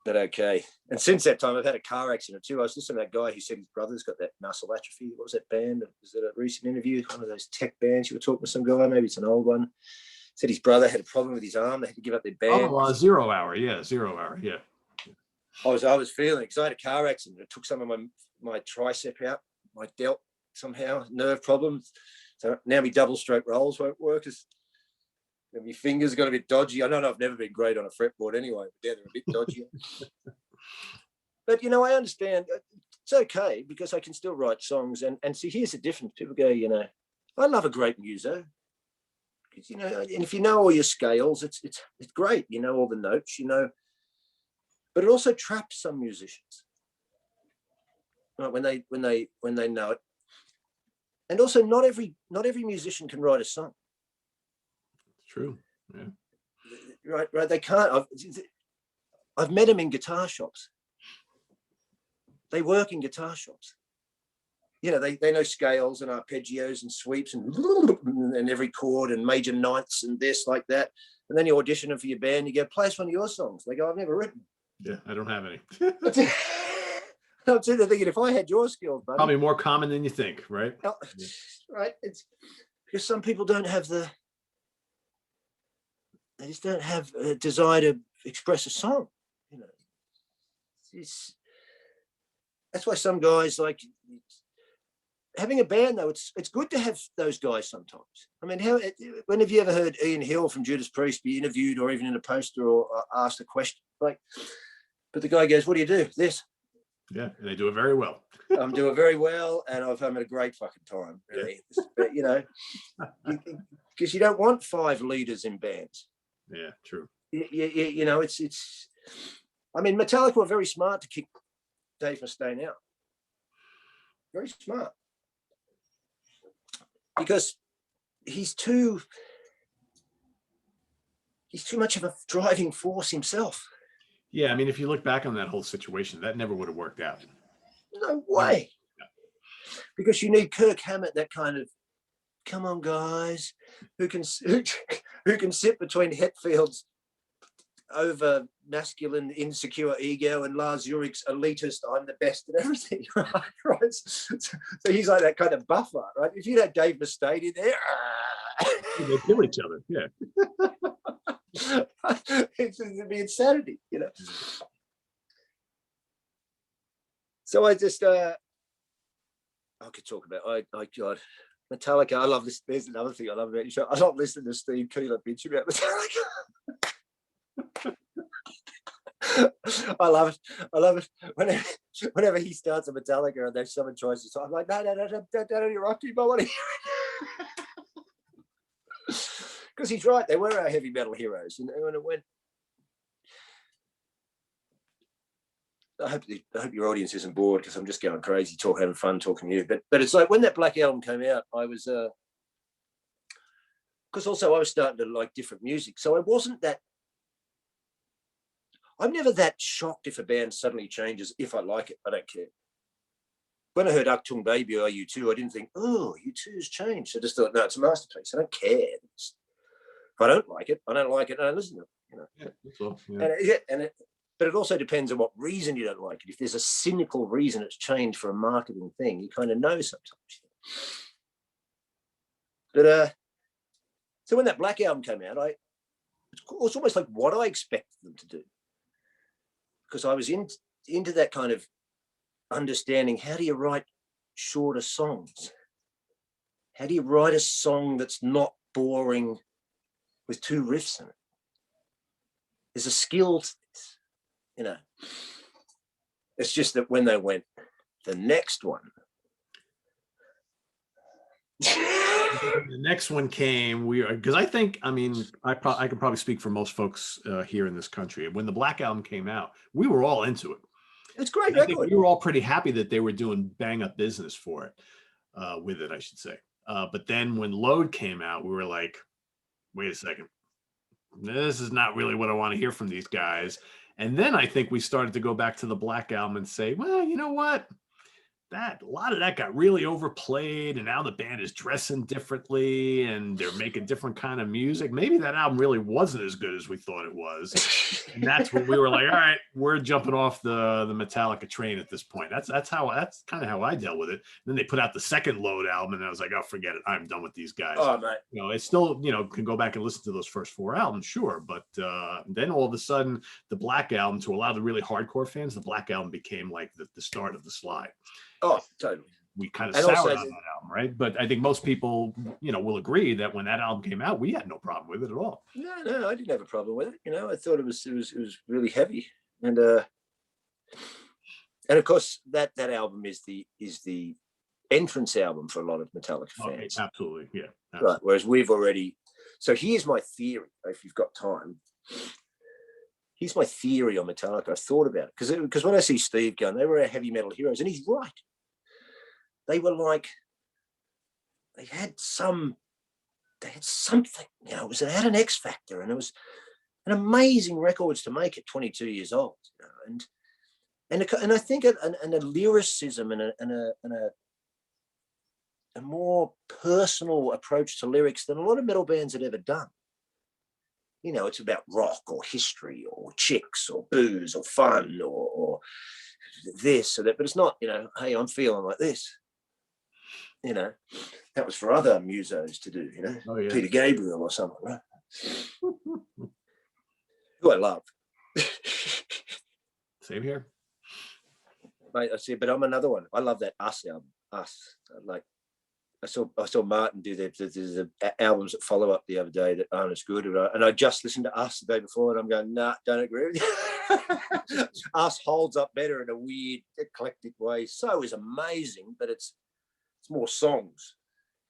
B: okay. And since that time, I've had a car accident too. I was listening to that guy who said his brother's got that muscle atrophy. What was that band? Was it a recent interview? One of those tech bands. You were talking to some guy, maybe it's an old one. Said his brother had a problem with his arm. They had to give up their band.
A: Oh, 0 Hour. Yeah, 0 Hour. Yeah. I
B: was feeling, because I had a car accident. It took some of my tricep out, my delt somehow, nerve problems. So now my double stroke rolls won't work. My fingers got a bit dodgy. I don't know, I've never been great on a fretboard anyway, but they're a bit dodgy. But, you know, I understand. It's okay, because I can still write songs. And see, here's the difference. People go, you know, I love a great muso. Because, you know, and if you know all your scales, it's great. You know all the notes, you know. But it also traps some musicians, right? When they know it. And also, not every musician can write a song.
A: True. Yeah.
B: Right. They can't. I've met them in guitar shops. They work in guitar shops. You know, they know scales and arpeggios and sweeps and every chord and major ninths and this, like that. And then you audition them for your band. You go, play us one of your songs. They go, I've never written.
A: Yeah, I don't have any.
B: I'm sitting there thinking, if I had your skills, buddy.
A: Probably more common than you think, right?
B: Right. It's because some people don't have they just don't have a desire to express a song. You know, that's why some guys, like, having a band, though, it's good to have those guys sometimes. I mean, when have you ever heard Ian Hill from Judas Priest be interviewed or even in a poster or asked a question? Like, but the guy goes, what do you do? This.
A: Yeah, and they do it very well.
B: I'm doing very well, and I've had a great fucking time, really. Yeah. But, you know, because you don't want 5 leaders in bands.
A: Yeah, true.
B: You know, it's. I mean, Metallica were very smart to kick Dave Mustaine out. Very smart. Because he's too much of a driving force himself.
A: Yeah, I mean, if you look back on that whole situation, that never would have worked out.
B: No way. Yeah. Because you need Kirk Hammett, that kind of, come on, guys, who can sit between Hetfield's over masculine, insecure ego and Lars Ulrich's elitist, I'm the best at everything, right? So he's like that kind of buffer, right? If you had Dave Mustaine in there,
A: they kill each other. Yeah.
B: It'd be insanity, you know. So I just I could talk about God, Metallica. I love this. There's another thing I love about your show. I love listening to Steve Keeler bitch about Metallica. I love it. Whenever he starts a Metallica and there's someone tries to talk, I'm like, no, don't interrupt him. I want to hear it. Because he's right. They were our heavy metal heroes. And when it went, I hope your audience isn't bored, because I'm just going crazy, having fun talking to you. But it's like when that Black Album came out, I was because also I was starting to like different music. So I wasn't that. I'm never that shocked if a band suddenly changes. If I like it, I don't care. When I heard Achtung Baby or U2, I didn't think, oh, U2's changed. I just thought, no, it's a masterpiece. I don't care. If I don't like it, I don't like it. I don't listen to it. you know.
A: Yeah, that's all, yeah.
B: But it also depends on what reason you don't like it. If there's a cynical reason it's changed for a marketing thing, you kind of know sometimes. But so when that Black album came out, it was almost like what I expected them to do, because I was into that kind of understanding. How do you write shorter songs? How do you write a song that's not boring with 2 riffs in it? There's a skill to this, you know. It's just that when they went, the next one.
A: The next one came, because I think, I mean, I can probably speak for most folks here in this country. When the Black album came out, we were all into it.
B: It's a great
A: I think
B: record.
A: we were all pretty happy that they were doing bang up business for it, with it, I should say. But then when Load came out, we were like, wait a second, this is not really what I want to hear from these guys. And then I think we started to go back to the Black album and say, well, you know what? A lot of that got really overplayed, and now the band is dressing differently and they're making different kind of music. Maybe that album really wasn't as good as we thought it was. And that's when we were like, all right, we're jumping off the Metallica train at this point. That's kind of how I dealt with it. And then they put out the second Load album, and I was like, oh, forget it. I'm done with these guys.
B: Oh, mate.
A: You know, it's still, you know, can go back and listen to those first 4 albums, sure. But then all of a sudden, the Black album, to a lot of the really hardcore fans, the Black album became like the start of the slide.
B: Oh, totally.
A: We kind of
B: And
A: soured
B: also,
A: on that album, right? But I think most people, you know, will agree that when that album came out, we had no problem with it at all.
B: No, I didn't have a problem with it. You know, I thought it was really heavy, and of course that album is the entrance album for a lot of Metallica fans.
A: Okay, absolutely, yeah. Absolutely.
B: Right. Whereas we've already. So here's my theory. If you've got time. Here's my theory on Metallica. I thought about it because when I see Steve going, they were our heavy metal heroes, and he's right. They were like, they had something, you know, they had an X factor, and it was an amazing records to make at 22 years old, you know, and I think a lyricism and a more personal approach to lyrics than a lot of metal bands had ever done. You know, it's about rock or history or chicks or booze or fun or this or that, but it's not, you know, hey, I'm feeling like this. You know, that was for other musos to do, you know, oh, yeah. Peter Gabriel or someone, right? Who I love.
A: Same here.
B: Mate, I see, but I'm another one. I love that Us album. Us. Like, I saw Martin do the albums that follow up the other day that aren't as good, and I just listened to Us the day before, and I'm going, nah, don't agree with you. Us holds up better in a weird, eclectic way. So is amazing, but it's more songs,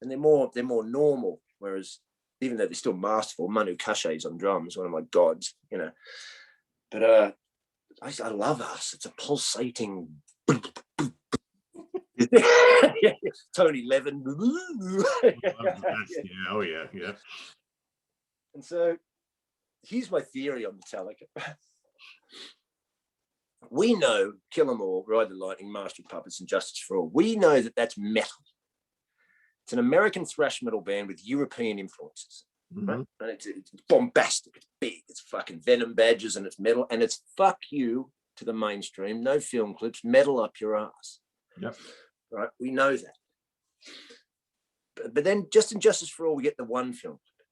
B: and they're more normal. Whereas, even though they're still masterful, Manu Katche's on drums, one of my gods, you know. But I love Us. It's a pulsating. Tony Levin.
A: Oh yeah.
B: And so here's my theory on Metallica. We know Kill 'Em All, Ride the Lightning, Master of Puppets, and Justice for All. We know that that's metal. It's an American thrash metal band with European influences. Mm-hmm. Right? And it's bombastic, it's big, it's fucking Venom badges, and it's metal, and it's fuck you to the mainstream, no film clips, metal up your ass.
A: Yep.
B: Right, we know that. But then just in Justice for All, we get the one film clip.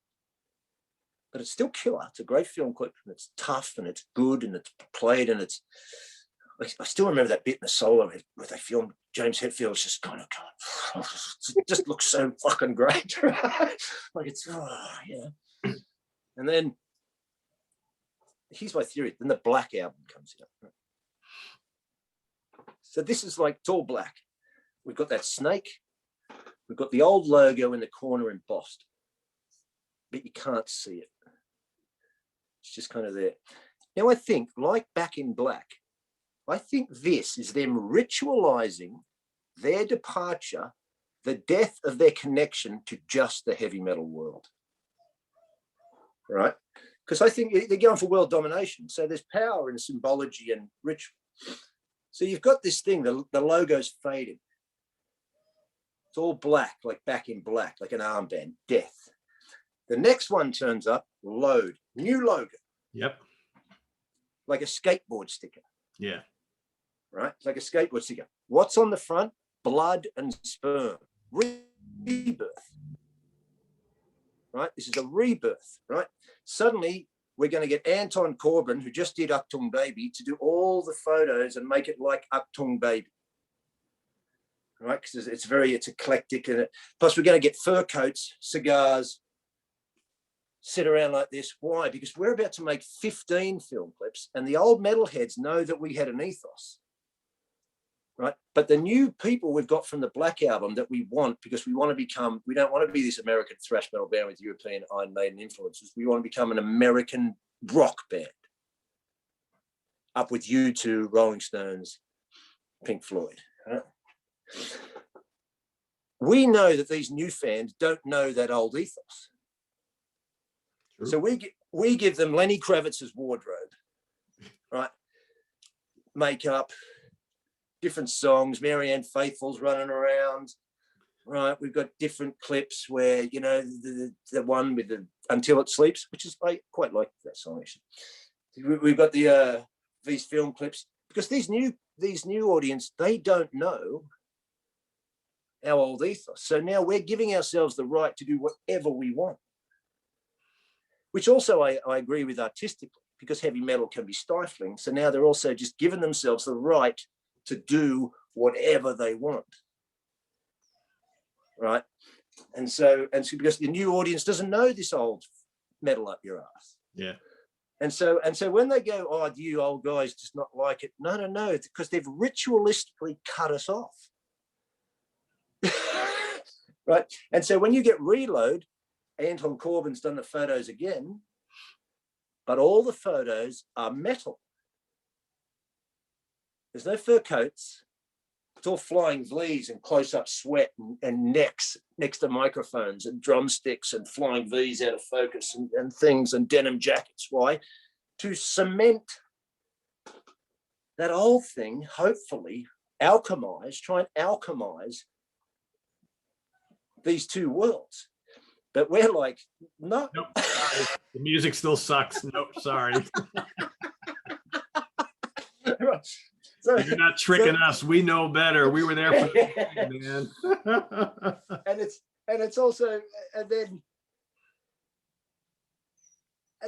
B: But it's still killer. It's a great film clip, and it's tough, and it's good, and it's played, and it's. I still remember that bit in the solo where they filmed James Hetfield's just kind of it just looks so fucking great, right? Like it's yeah. And then here's my theory. Then the Black album comes out. Right? So this is like, it's all black. We've got that snake. We've got the old logo in the corner embossed, but you can't see it. It's just kind of there. Now I think, like Back in Black, I think this is them ritualizing their departure, the death of their connection to just the heavy metal world. Right? Because I think they're going for world domination. So there's power in symbology and ritual. So you've got this thing, the logo's fading. It's all black, like Back in Black, like an armband, death. The next one turns up, Load, new logo.
A: Yep.
B: Like a skateboard sticker.
A: Yeah.
B: Right? It's like a skateboard sticker. What's on the front? Blood and sperm. Rebirth. Right? This is a rebirth, right? Suddenly, we're going to get Anton Corbijn, who just did Achtung Baby, to do all the photos and make it like Achtung Baby. Right? Because it's eclectic. And plus, we're going to get fur coats, cigars, sit around like this. Why? Because we're about to make 15 film clips, and the old metalheads know that we had an ethos. Right. But the new people we've got from the Black Album that we want, because we don't want to be this American thrash metal band with European Iron Maiden influences. We want to become an American rock band. Up with U2, Rolling Stones, Pink Floyd. Right? We know that these new fans don't know that old ethos. True. So we give them Lenny Kravitz's wardrobe, right? Makeup, different songs, Marianne Faithfull's running around, right? We've got different clips where, you know, the one with the Until It Sleeps, which is quite like that song actually. We've got these film clips, because these new audience, they don't know our old ethos. So now we're giving ourselves the right to do whatever we want, which also I agree with artistically, because heavy metal can be stifling. So now they're also just giving themselves the right to do whatever they want, right? And so because the new audience doesn't know this old metal up your ass.
A: Yeah.
B: And so when they go, oh, you old guys just not like it. No, because they've ritualistically cut us off. Right. And so when you get Reload, Anton Corbijn's done the photos again, but all the photos are metal. There's no fur coats. It's all flying V's and close-up sweat and necks next to microphones and drumsticks and flying V's out of focus and things and denim jackets. Why? To cement that old thing, hopefully try and alchemize these two worlds. But we're like, no.
A: Nope, sorry. The music still sucks. Nope, sorry.
B: So,
A: you're not tricking us. We know better. We were there for the man.
B: and it's also and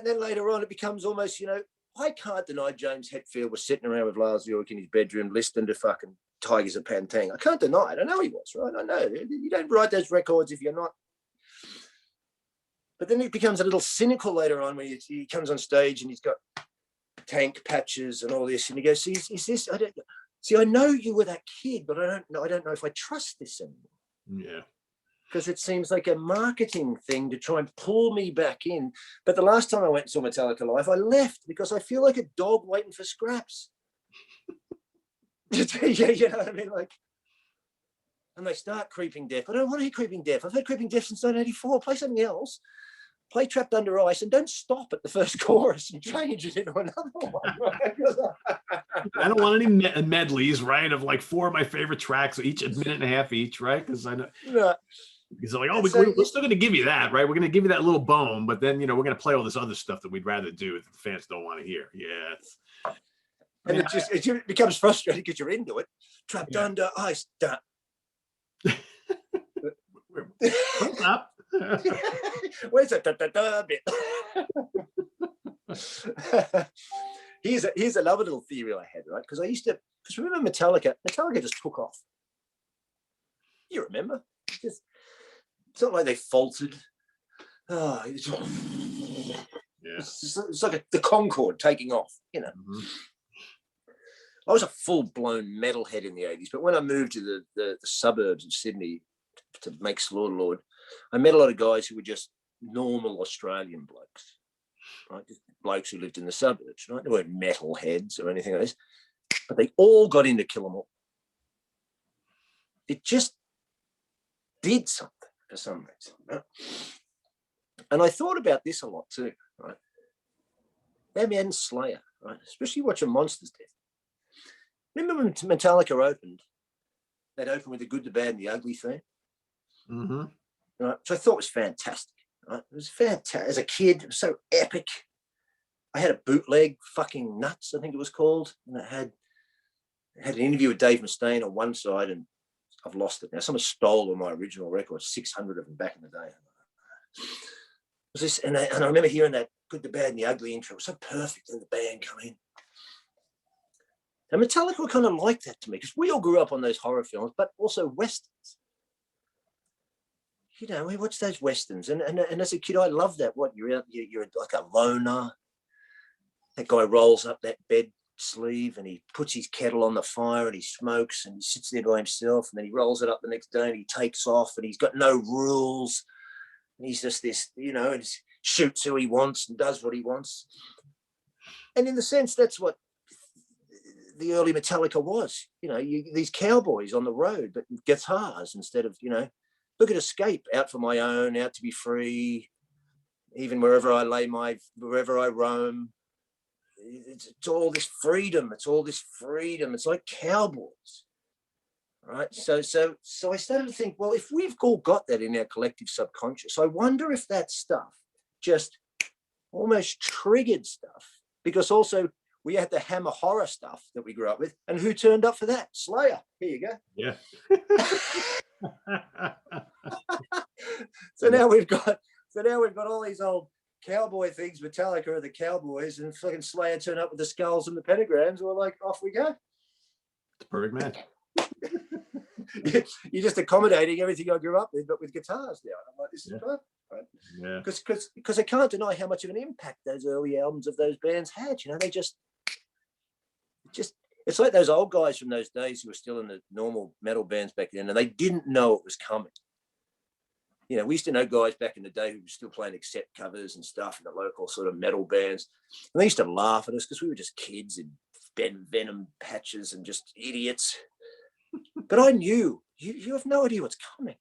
B: then later on it becomes almost, you know, I can't deny James Hetfield was sitting around with Lars Ulrich in his bedroom listening to fucking Tigers of Pantang. I can't deny it. I know he was, right? I know. You don't write those records if you're not. But then it becomes a little cynical later on when he comes on stage and he's got tank patches and all this, and he goes, is this, I know you were that kid, but I don't know if I trust this anymore.
A: Yeah.
B: Because it seems like a marketing thing to try and pull me back in. But the last time I went and saw Metallica live, I left because I feel like a dog waiting for scraps. You know what I mean? Like, and they start Creeping Death. I don't want to hear Creeping Death. I've heard Creeping Death since 1984. Play something else. Play Trapped Under Ice, and don't stop at the first chorus and change it into another one. Right?
A: I don't want any medleys, right? Of like 4 of my favorite tracks, each a minute and a half each, right? Because I know. Yeah. Because they're like, oh, we're still going to give you that, right? We're going to give you that little bone, but then, you know, we're going to play all this other stuff that we'd rather do that the fans don't want to hear. Yeah.
B: And it becomes frustrating because you're into it. Trapped Under Ice.
A: What's up?
B: Where's that bit? Here's another little theory I had, right? Because remember Metallica just took off. You remember? It's not like they faltered. Oh, it's like the Concorde taking off, you know. Mm-hmm. I was a full-blown metalhead in the 80s, but when I moved to the suburbs of Sydney to make Slaughter Lord, I met a lot of guys who were just normal Australian blokes, right? Just blokes who lived in the suburbs, right? They weren't metalheads or anything like this, but they all got into Kill 'Em All. It just did something for some reason, right? And I thought about this a lot too, right? Them and Slayer, right? Especially watching Monsters Death. Remember when Metallica opened? They'd open with the Good, the Bad, and the Ugly theme.
A: Mm-hmm.
B: Right, which I thought was fantastic. Right? It was fantastic. As a kid, it was so epic. I had a bootleg, Fucking Nuts, I think it was called, and it had an interview with Dave Mustaine on one side, and I've lost it now. Someone stole all my original records, 600 of them back in the day. Was this, and I remember hearing that Good, the Bad, and the Ugly intro. It was so perfect, and the band come in. And Metallica were kind of like that to me, because we all grew up on those horror films, but also westerns. You know, we watched those westerns, and as a kid, I loved that. What, you're like a loner. That guy rolls up that bed sleeve and he puts his kettle on the fire and he smokes and he sits there by himself, and then he rolls it up the next day and he takes off and he's got no rules. And he's just this, you know, and shoots who he wants and does what he wants. And in the sense, that's what the early Metallica was. You know, these cowboys on the road, but with guitars instead of, you know, look at Escape, out for my own, out to be free, even wherever I wherever I roam. It's all this freedom. It's all this freedom. It's like cowboys, right? So I started to think, well, if we've all got that in our collective subconscious, I wonder if that stuff just almost triggered stuff, because also we had the Hammer horror stuff that we grew up with, and who turned up for that? Slayer. Here you go.
A: Yeah.
B: So now we've got all these old cowboy things. Metallica are the cowboys, and fucking Slayer turn up with the skulls and the pentagrams. We're like, off we go.
A: It's a perfect match.
B: You're just accommodating everything I grew up with, but with guitars now. I'm like, this is perfect, right?
A: Yeah.
B: Because I can't deny how much of an impact those early albums of those bands had. You know, they just it's like those old guys from those days who were still in the normal metal bands back then, and they didn't know it was coming. You know, we used to know guys back in the day who were still playing accept covers and stuff in the local sort of metal bands. And they used to laugh at us because we were just kids in Venom patches and just idiots. But I knew, you have no idea what's coming.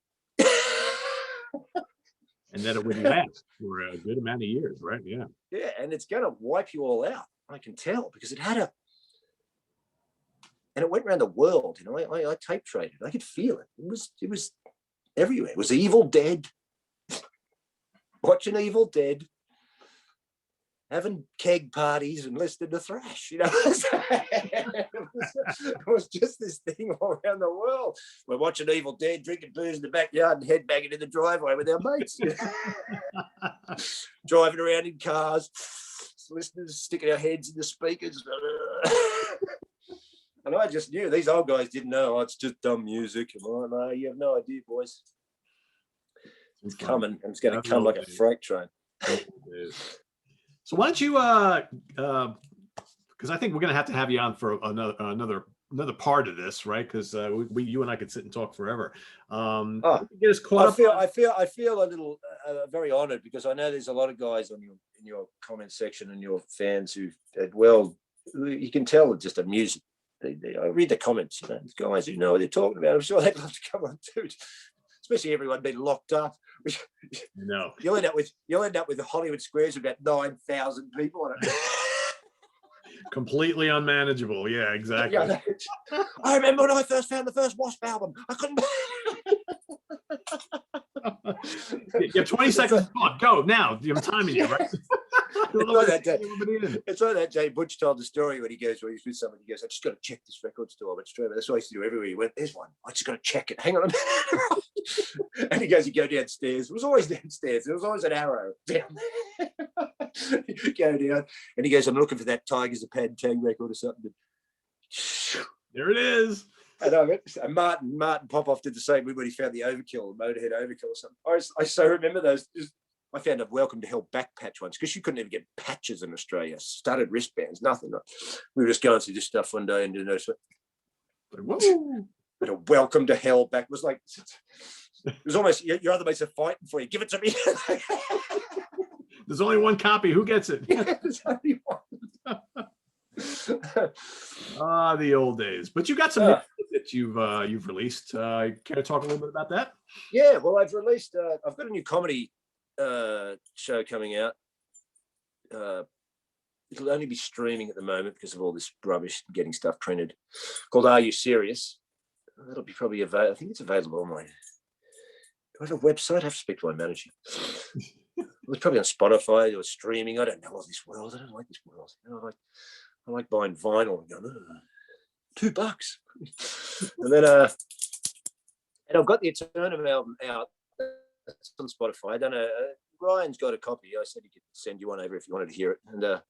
A: And that it would last for a good amount of years, right? Yeah.
B: Yeah, and it's going to wipe you all out. I can tell, because it had and it went around the world. You know, I tape traded. I could feel it. It was everywhere. It was Evil Dead, watching Evil Dead, having keg parties and listening to thrash. You know, it was just this thing all around the world. We're watching Evil Dead, drinking booze in the backyard, and headbanging in the driveway with our mates. You know? Driving around in cars, listening, sticking our heads in the speakers. And I just knew these old guys didn't know. Oh, it's just dumb music. And I'm like, no, you have no idea, boys. It's coming, and it's going to come like a freight train.
A: So why don't you, because I think we're going to have you on for another part of this, right? Because you and I could sit and talk forever. Get us caught up.
B: I feel a little very honored, because I know there's a lot of guys in your comment section and your fans who, well, you can tell it's just a music. I read the comments, you know, guys who know what they're talking about. I'm sure they'd love to come on too, especially everyone being locked up.
A: No,
B: you'll end up with the Hollywood Squares with about 9,000 people on it.
A: Completely unmanageable. Yeah, exactly.
B: Yeah, I remember when I first found the first Wasp album. I couldn't.
A: You have 20 seconds to talk. Go now. I'm timing you, right?
B: It's like that Jay Butch told the story when he's with someone. He goes, I just got to check this record store. But straight away, that's what I used to do everywhere. He went, there's one. I just got to check it. Hang on a minute. And he goes, you go downstairs. It was always downstairs. There was always an arrow down there. You go down. And he goes, I'm looking for that Tigers of Pad Tang record or something.
A: There it is.
B: And Martin Popoff did the same when he found the Overkill, Motorhead Overkill or something. I so remember those. I found a Welcome to Hell back patch once, because you couldn't even get patches in Australia. Studded wristbands, nothing. We were just going through this stuff one day and doing those. But a Welcome to Hell back was like, it was almost your other mates are fighting for you. Give it to me.
A: There's only one copy. Who gets it?
B: Yeah, there's only one.
A: The old days. But you got some music that you've released. Care to talk a little bit about that?
B: Yeah, well, I've released. I've got a new comedy show coming out. It'll only be streaming at the moment because of all this rubbish getting stuff printed. Called Are You Serious? That'll be probably available. I think it's available on my. Do I have a website? I have to speak to my manager. It was probably on Spotify or streaming. I don't know all this world. I don't like this world. You know, I like buying vinyl and going, $2. And then and I've got the Eternum album out. It's on Spotify. I don't know. Ryan's got a copy. I said he could send you one over if you wanted to hear it. And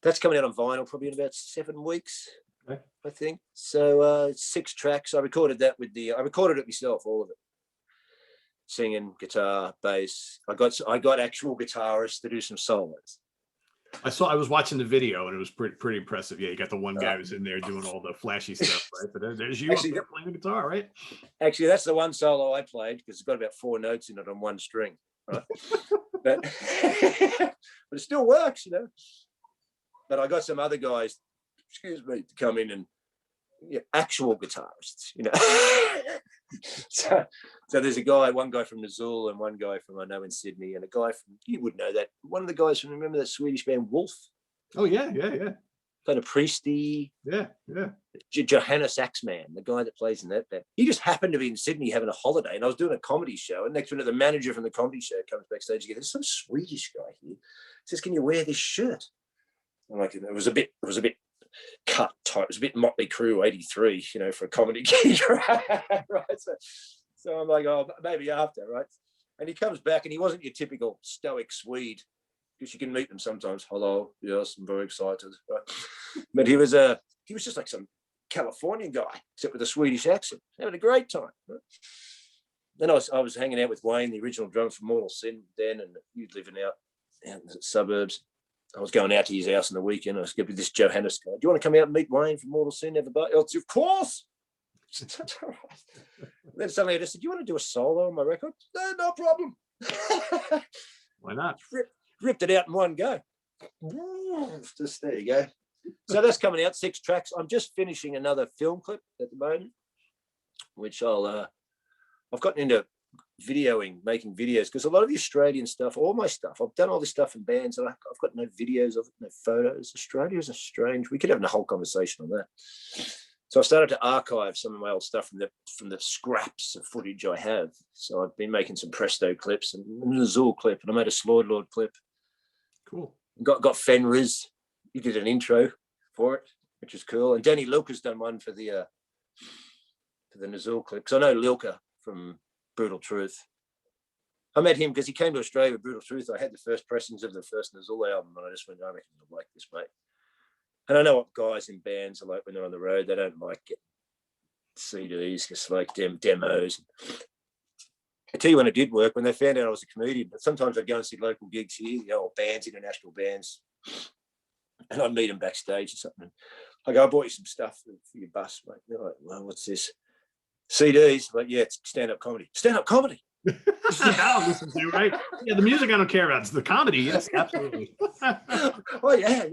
B: that's coming out on vinyl probably in about 7 weeks,
A: Okay.
B: I think. So 6 tracks. I recorded that I recorded it myself, all of it. Singing, guitar, bass. I got actual guitarists to do some solos.
A: I was watching the video and it was pretty impressive. Yeah, you got the one guy who's in there doing all the flashy stuff, right? But there's you
B: actually,
A: up there playing the guitar, right?
B: Actually, that's the one solo I played because it's got about 4 notes in it on one string, right? but it still works, you know. But I got some other guys, excuse me, to come in and actual guitarists, you know. so there's one guy from Nazul and one guy from I know in Sydney and a guy from, you would know that, one of the guys from, remember that Swedish band Wolf?
A: Oh yeah.
B: Kind of priesty.
A: Yeah.
B: Johannes Axman, the guy that plays in that band. He just happened to be in Sydney having a holiday, and I was doing a comedy show. And next minute, the manager from the comedy show comes backstage again. There's some Swedish guy here. He says, "Can you wear this shirt?" I'm like, it was a bit cut tight. It was a bit Motley Crue '83, you know, for a comedy gig, right? So I'm like, oh, maybe after, right? And he comes back, and he wasn't your typical stoic Swede. Because you can meet them sometimes. Hello, yes, I'm very excited. Right? But he was just like some Californian guy, except with a Swedish accent, having a great time. Right? Then I was hanging out with Wayne, the original drummer from Mortal Sin, then, and he was living out in the suburbs. I was going out to his house on the weekend. I was going to be this Johannes guy. Do you want to come out and meet Wayne from Mortal Sin? Everybody else, of course. Then suddenly I just said, "Do you want to do a solo on my record?" No problem.
A: Why not?
B: Ripped it out in one go. Just there you go. So that's coming out, 6 tracks. I'm just finishing another film clip at the moment, which I've gotten into making videos, because a lot of the Australian stuff, all my stuff, I've done all this stuff in bands, and I've got no videos of it, no photos. Australia is strange. We could have a whole conversation on that. So I started to archive some of my old stuff from the scraps of footage I have. So I've been making some Presto clips and a Nazul clip, and I made a Slord Lord clip.
A: Cool.
B: Got Fenriz. He did an intro for it, which is cool. And Danny Lilka's done one for the Nazul clip. Because I know Lilka from Brutal Truth. I met him because he came to Australia with Brutal Truth. I had the first pressings of the first Nazul album, and I just went, "I reckon you'll like this, mate." And I know what guys in bands are like when they're on the road. They don't like getting CDs, just like demos. I tell you when it did work, when they found out I was a comedian. But sometimes I'd go and see local gigs here, you know, bands, international bands, and I'd meet them backstage or something. I go, "I bought you some stuff for your bus, mate." They're like, "Well, what's this?" "CDs." Like, "Yeah, it's stand-up comedy." "Stand-up comedy?"
A: I'll listen to, right? Yeah, the music I don't care about. It's the comedy. Yes, absolutely.
B: Oh, yeah.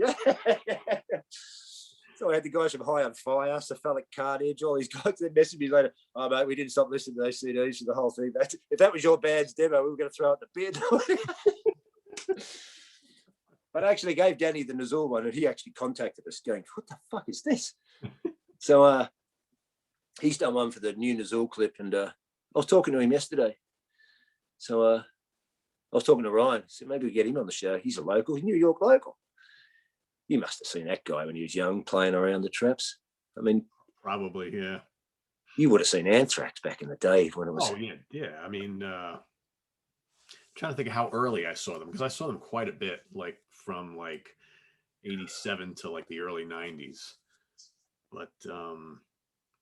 B: So I had the guys from High on Fire, Cephalic Carnage, all these guys that messaged me later. "Oh, mate, we didn't stop listening to those CDs for the whole thing. If that was your band's demo, we were going to throw it in the bin." But I actually gave Danny the Nazul one, and he actually contacted us going, "What the fuck is this?" So he's done one for the new Nazul clip, and I was talking to him yesterday. So I was talking to Ryan. I said, maybe we get him on the show. He's a local. He's a New York local. You must have seen that guy when he was young playing around the traps. I mean,
A: probably, yeah.
B: You would have seen Anthrax back in the day when it was.
A: Oh, yeah. I mean, trying to think of how early I saw them, because I saw them quite a bit, like from like 87 to like the early 90s. But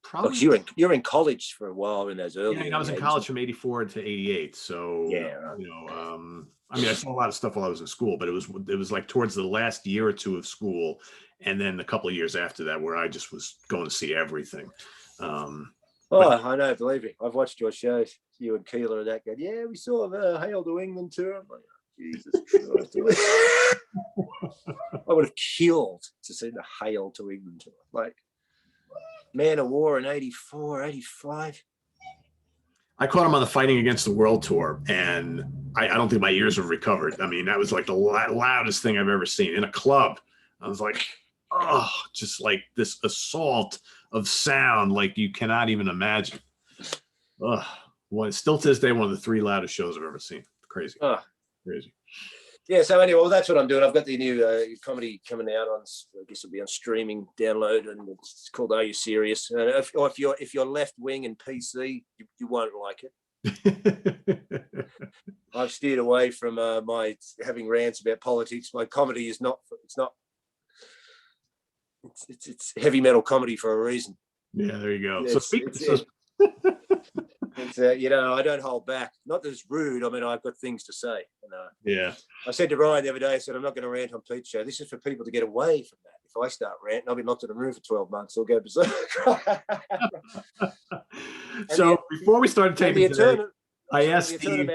A: probably
B: you're in college for a while in those early.
A: Yeah, I was in college from 84 to 88. So
B: yeah, right.
A: You know, I mean, I saw a lot of stuff while I was in school, but it was like towards the last year or two of school, and then a couple of years after that, where I just was going to see everything.
B: I know, believe me, I've watched your shows. You and Keeler and that guy. Yeah, we saw the Hail to England tour. I'm like, Jesus Christ. I would have killed to see the Hail to England tour. Like Man of War in 84, 85.
A: I caught him on the Fighting Against the World tour, and I don't think my ears have recovered. I mean, that was like the loudest thing I've ever seen in a club. I was like, oh, just like this assault of sound, like you cannot even imagine. Still to this day, one of the 3 loudest shows I've ever seen. Crazy. Crazy.
B: Yeah, so anyway, well, that's what I'm doing. I've got the new comedy coming out on, I guess it'll be on streaming download, and it's called Are You Serious? And if you're left wing and PC, you won't like it. I've steered away from my having rants about politics. My comedy is not. It's heavy metal comedy for a reason.
A: Yeah, there you go.
B: You know, I don't hold back. Not that it's rude. I mean, I've got things to say.
A: Yeah.
B: I said to Ryan the other day, I said, I'm not going to rant on Pete's show. This is for people to get away from that. If I start ranting, I'll be locked in a room for 12 months. I'll go berserk.
A: So before we started taping today, I asked
B: the
A: Steve.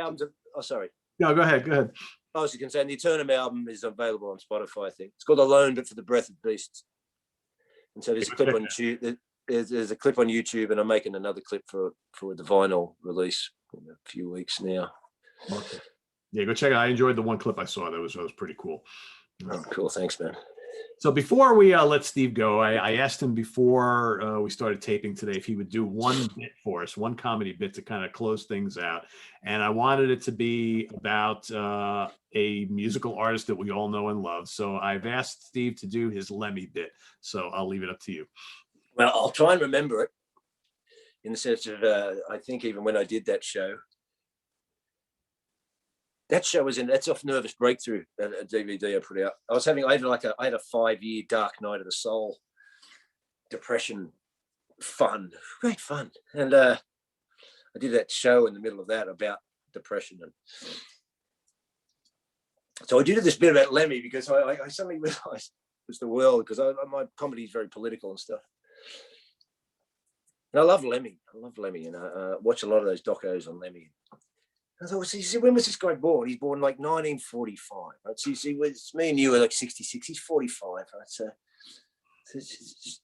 B: Sorry.
A: No, go ahead.
B: I was going to say, the Eternum album is available on Spotify, I think. It's called Alone, but for the Breath of Beasts. And so there's a clip on YouTube. There's a clip on YouTube, and I'm making another clip for the vinyl release in a few weeks now.
A: Okay. Yeah, go check it out. I enjoyed the one clip I saw. That was pretty cool.
B: Oh, cool. Thanks, man.
A: So before we let Steve go, I asked him before we started taping today if he would do one bit for us, one comedy bit to kind of close things out. And I wanted it to be about a musical artist that we all know and love. So I've asked Steve to do his Lemmy bit. So I'll leave it up to you.
B: Well, I'll try and remember it in the sense of, I think even when I did that show was that's off Nervous Breakthrough, a DVD I put out. I had a 5-year dark night of the soul, depression, great fun. And I did that show in the middle of that about depression. And so I did this bit about Lemmy because I suddenly realized it was the world, because my comedy is very political and stuff. And I love Lemmy, and I watch a lot of those docos on Lemmy. I thought, see, when was this guy born? He's born like 1945. Right? So you see, me and you are like 66. He's 45. Right? So it's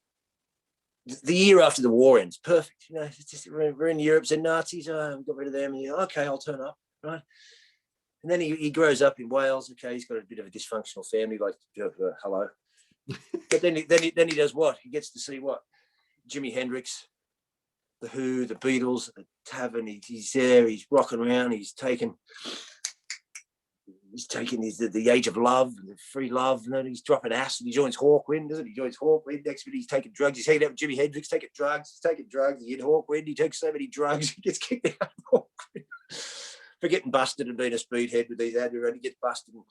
B: the year after the war ends, perfect. You know, it's just, we're in Europe. So Nazis, we got rid of them. And okay, I'll turn up, right? And then he grows up in Wales. Okay, he's got a bit of a dysfunctional family. Like, hello. But then he does what? He gets to see what? Jimi Hendrix, The Who, the Beatles, the tavern. He's there. He's rocking around. He's taking the age of love and the free love. And then he's dropping acid. He joins Hawkwind, doesn't he? He joins Hawkwind. Next minute he's taking drugs. He's hanging out with Jimi Hendrix, taking drugs. He's in Hawkwind. He takes so many drugs. He gets kicked out of Hawkwind for getting busted and being a speedhead with these Andrew. And he gets busted. And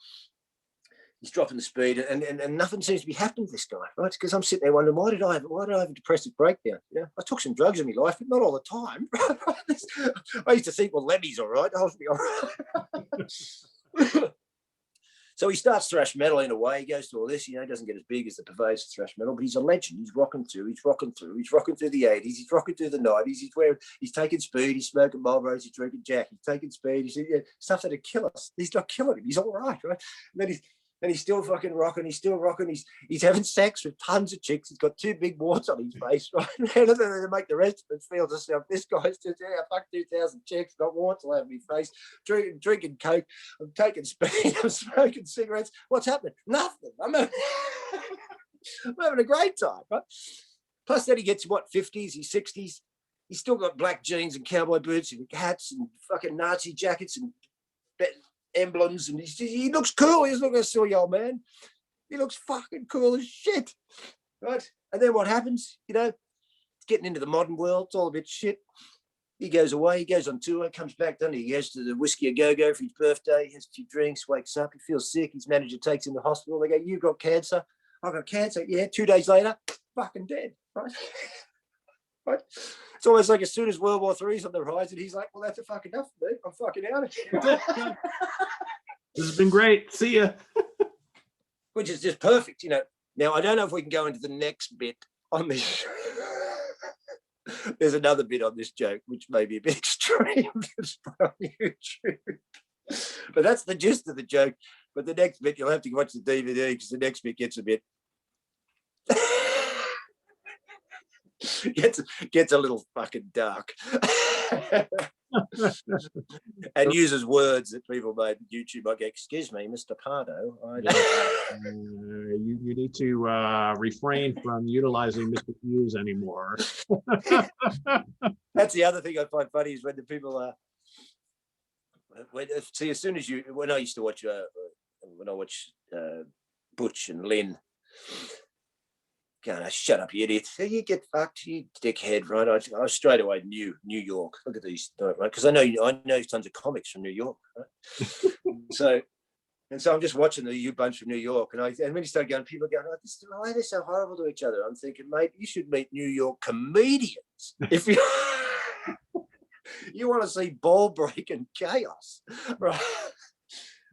B: he's dropping the speed, and nothing seems to be happening to this guy, right? Because I'm sitting there wondering, why did I have a depressive breakdown? You know, I took some drugs in my life, but not all the time. I used to think, well, Lemmy's all right. I'll be all right. So he starts thrash metal in a way. He goes through all this, you know, he doesn't get as big as the purveyors of thrash metal, but he's a legend. He's rocking through the 80s, he's rocking through the 90s, he's taking speed, he's smoking Marlboros, he's drinking Jack, he's taking speed, he's stuff that'd kill us. He's not killing him, he's all right, right? And he's still fucking rocking. He's having sex with tons of chicks. He's got 2 big warts on his face, right? And then they make the rest of it feel just like, this guy's just, fuck 2,000 chicks, got warts all over my face, drinking Coke, I'm taking speed, I'm smoking cigarettes. What's happening? Nothing. I'm having a great time, right? Plus then he gets, 50s, he's 60s. He's still got black jeans and cowboy boots and hats and fucking Nazi jackets and emblems, and he looks cool. He doesn't look like a silly old man. He looks fucking cool as shit, right? And then what happens? You know, it's getting into the modern world. It's all a bit shit. He goes away. He goes on tour. Comes back. Doesn't he? He goes to the Whiskey A Go Go for his birthday. He has a few drinks. Wakes up. He feels sick. His manager takes him to the hospital. They go, "You've got cancer." "I've got cancer." "Yeah." 2 days later, fucking dead. Right? Right? It's almost like as soon as World War III is on the horizon, he's like, "Well, that's fucking enough for me. I'm fucking out of here."
A: This has been great. See ya.
B: Which is just perfect, you know. Now, I don't know if we can go into the next bit on this. There's another bit on this joke, which may be a bit extreme to put on YouTube. But that's the gist of the joke. But the next bit, you'll have to watch the DVD because the next bit gets a bit... gets a little fucking dark. And uses words that people made YouTube. I go, "Excuse me, Mr. Pardo."
A: You need to refrain from utilizing Mr. Hughes anymore.
B: That's the other thing I find funny is when the people See, as soon as when I used to watch, when I watched Butch and Lynn, going, shut up, you idiot! You get fucked, you dickhead, right? I straight away knew New York. Look at these, right? Because I know tons of comics from New York, right? so I'm just watching the bunch from New York, and when you start going, people are going, why are they so horrible to each other? I'm thinking, mate, you should meet New York comedians if you. You want to see ball breaking chaos, right?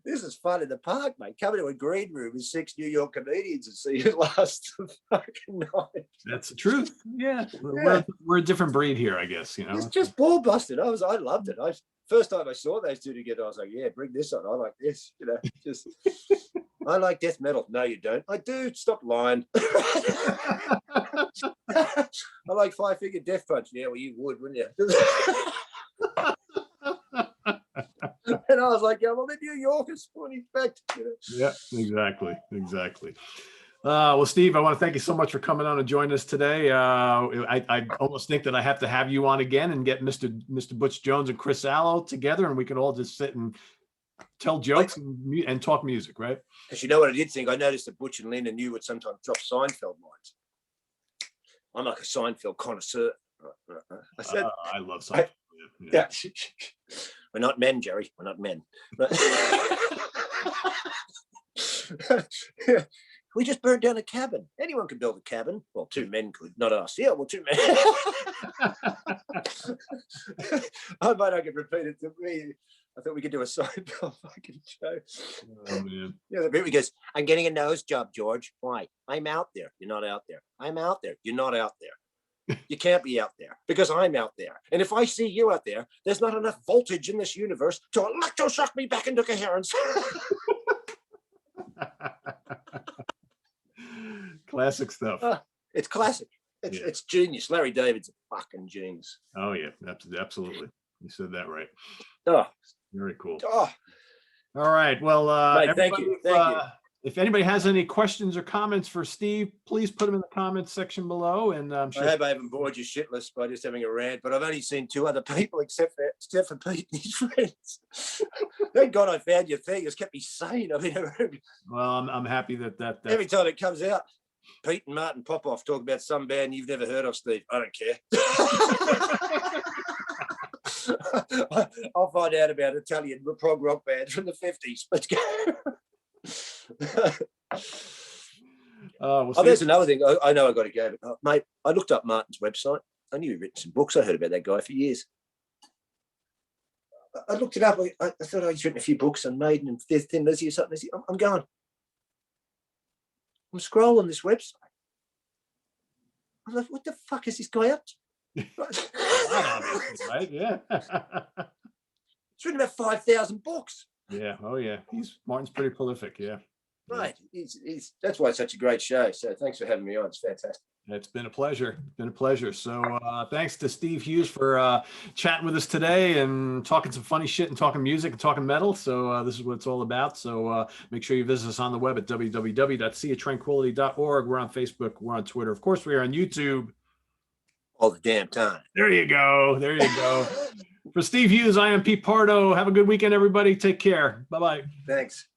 B: This is fun in the park, mate. Come into a green room with 6 New York comedians and see who lasts the fucking night.
A: That's the truth. Yeah. We're a different breed here, I guess. You know,
B: it's just ball busted. I loved it. First time I saw those two together, I was like, yeah, bring this on. I like this. You know, just I like death metal. No, you don't. I do. Stop lying. I like 5 Finger Death Punch. Yeah, well, you would, wouldn't you? And I was like, yeah, well, the New Yorkers, what do you expect? You know?
A: Yeah, exactly. Well, Steve, I want to thank you so much for coming on and joining us today. I almost think that I have to have you on again and get Mr. Butch Jones and Chris Allo together, and we can all just sit and tell jokes and talk music, right?
B: Because you know what I did think? I noticed that Butch and Lynn and you would sometimes drop Seinfeld lines. I'm like a Seinfeld connoisseur. I said,
A: I love Seinfeld.
B: Yeah. We're not men, Jerry. We're not men. We just burned down a cabin. Anyone could build a cabin. Well, 2 men could, not us. Yeah, well, 2 men. I could repeat it to me. I thought we could do a Seinfeld fucking show.
A: Oh, man.
B: Yeah, the bit where he goes, I'm getting a nose job, George. Why? I'm out there. You're not out there. I'm out there. You're not out there. You can't be out there because I'm out there. And if I see you out there, there's not enough voltage in this universe to electroshock me back into coherence.
A: Classic stuff.
B: It's classic. It's genius. Larry David's a fucking genius.
A: Oh, yeah, absolutely. You said that right.
B: Oh,
A: very cool.
B: Oh.
A: All right. Well,
B: mate, thank you.
A: If anybody has any questions or comments for Steve, please put them in the comments section below. And I'm sure
B: I hope I haven't bored you shitless by just having a rant, but I've only seen 2 other people except for Pete and his friends. Thank God I found your thing. It's kept me sane. I mean,
A: well, I'm happy that
B: every time it comes out, Pete and Martin Popoff talk about some band you've never heard of, Steve. I don't care. I'll find out about Italian prog rock bands from the 50s. Let's go. There's another thing. I know I got to go, but, mate, I looked up Martin's website. I knew he'd written some books. I heard about that guy for years. I looked it up. I thought he's written a few books on Maiden and Thin Lizzy or something. I'm going. I'm scrolling this website. I'm like, what the fuck is this guy up to?
A: Right? Yeah.
B: It's written about 5,000 books.
A: Yeah. Oh, yeah. Martin's pretty prolific. Yeah.
B: Right. He's that's why it's such a great show. So thanks for having me on. It's fantastic.
A: It's been a pleasure. So thanks to Steve Hughes for chatting with us today and talking some funny shit and talking music and talking metal. So this is what it's all about. So make sure you visit us on the web at www.seatranquility.org. We're on Facebook. We're on Twitter. Of course, we are on YouTube.
B: All the damn time.
A: There you go. For Steve Hughes, I am Pete Pardo. Have a good weekend, everybody. Take care. Bye-bye.
B: Thanks.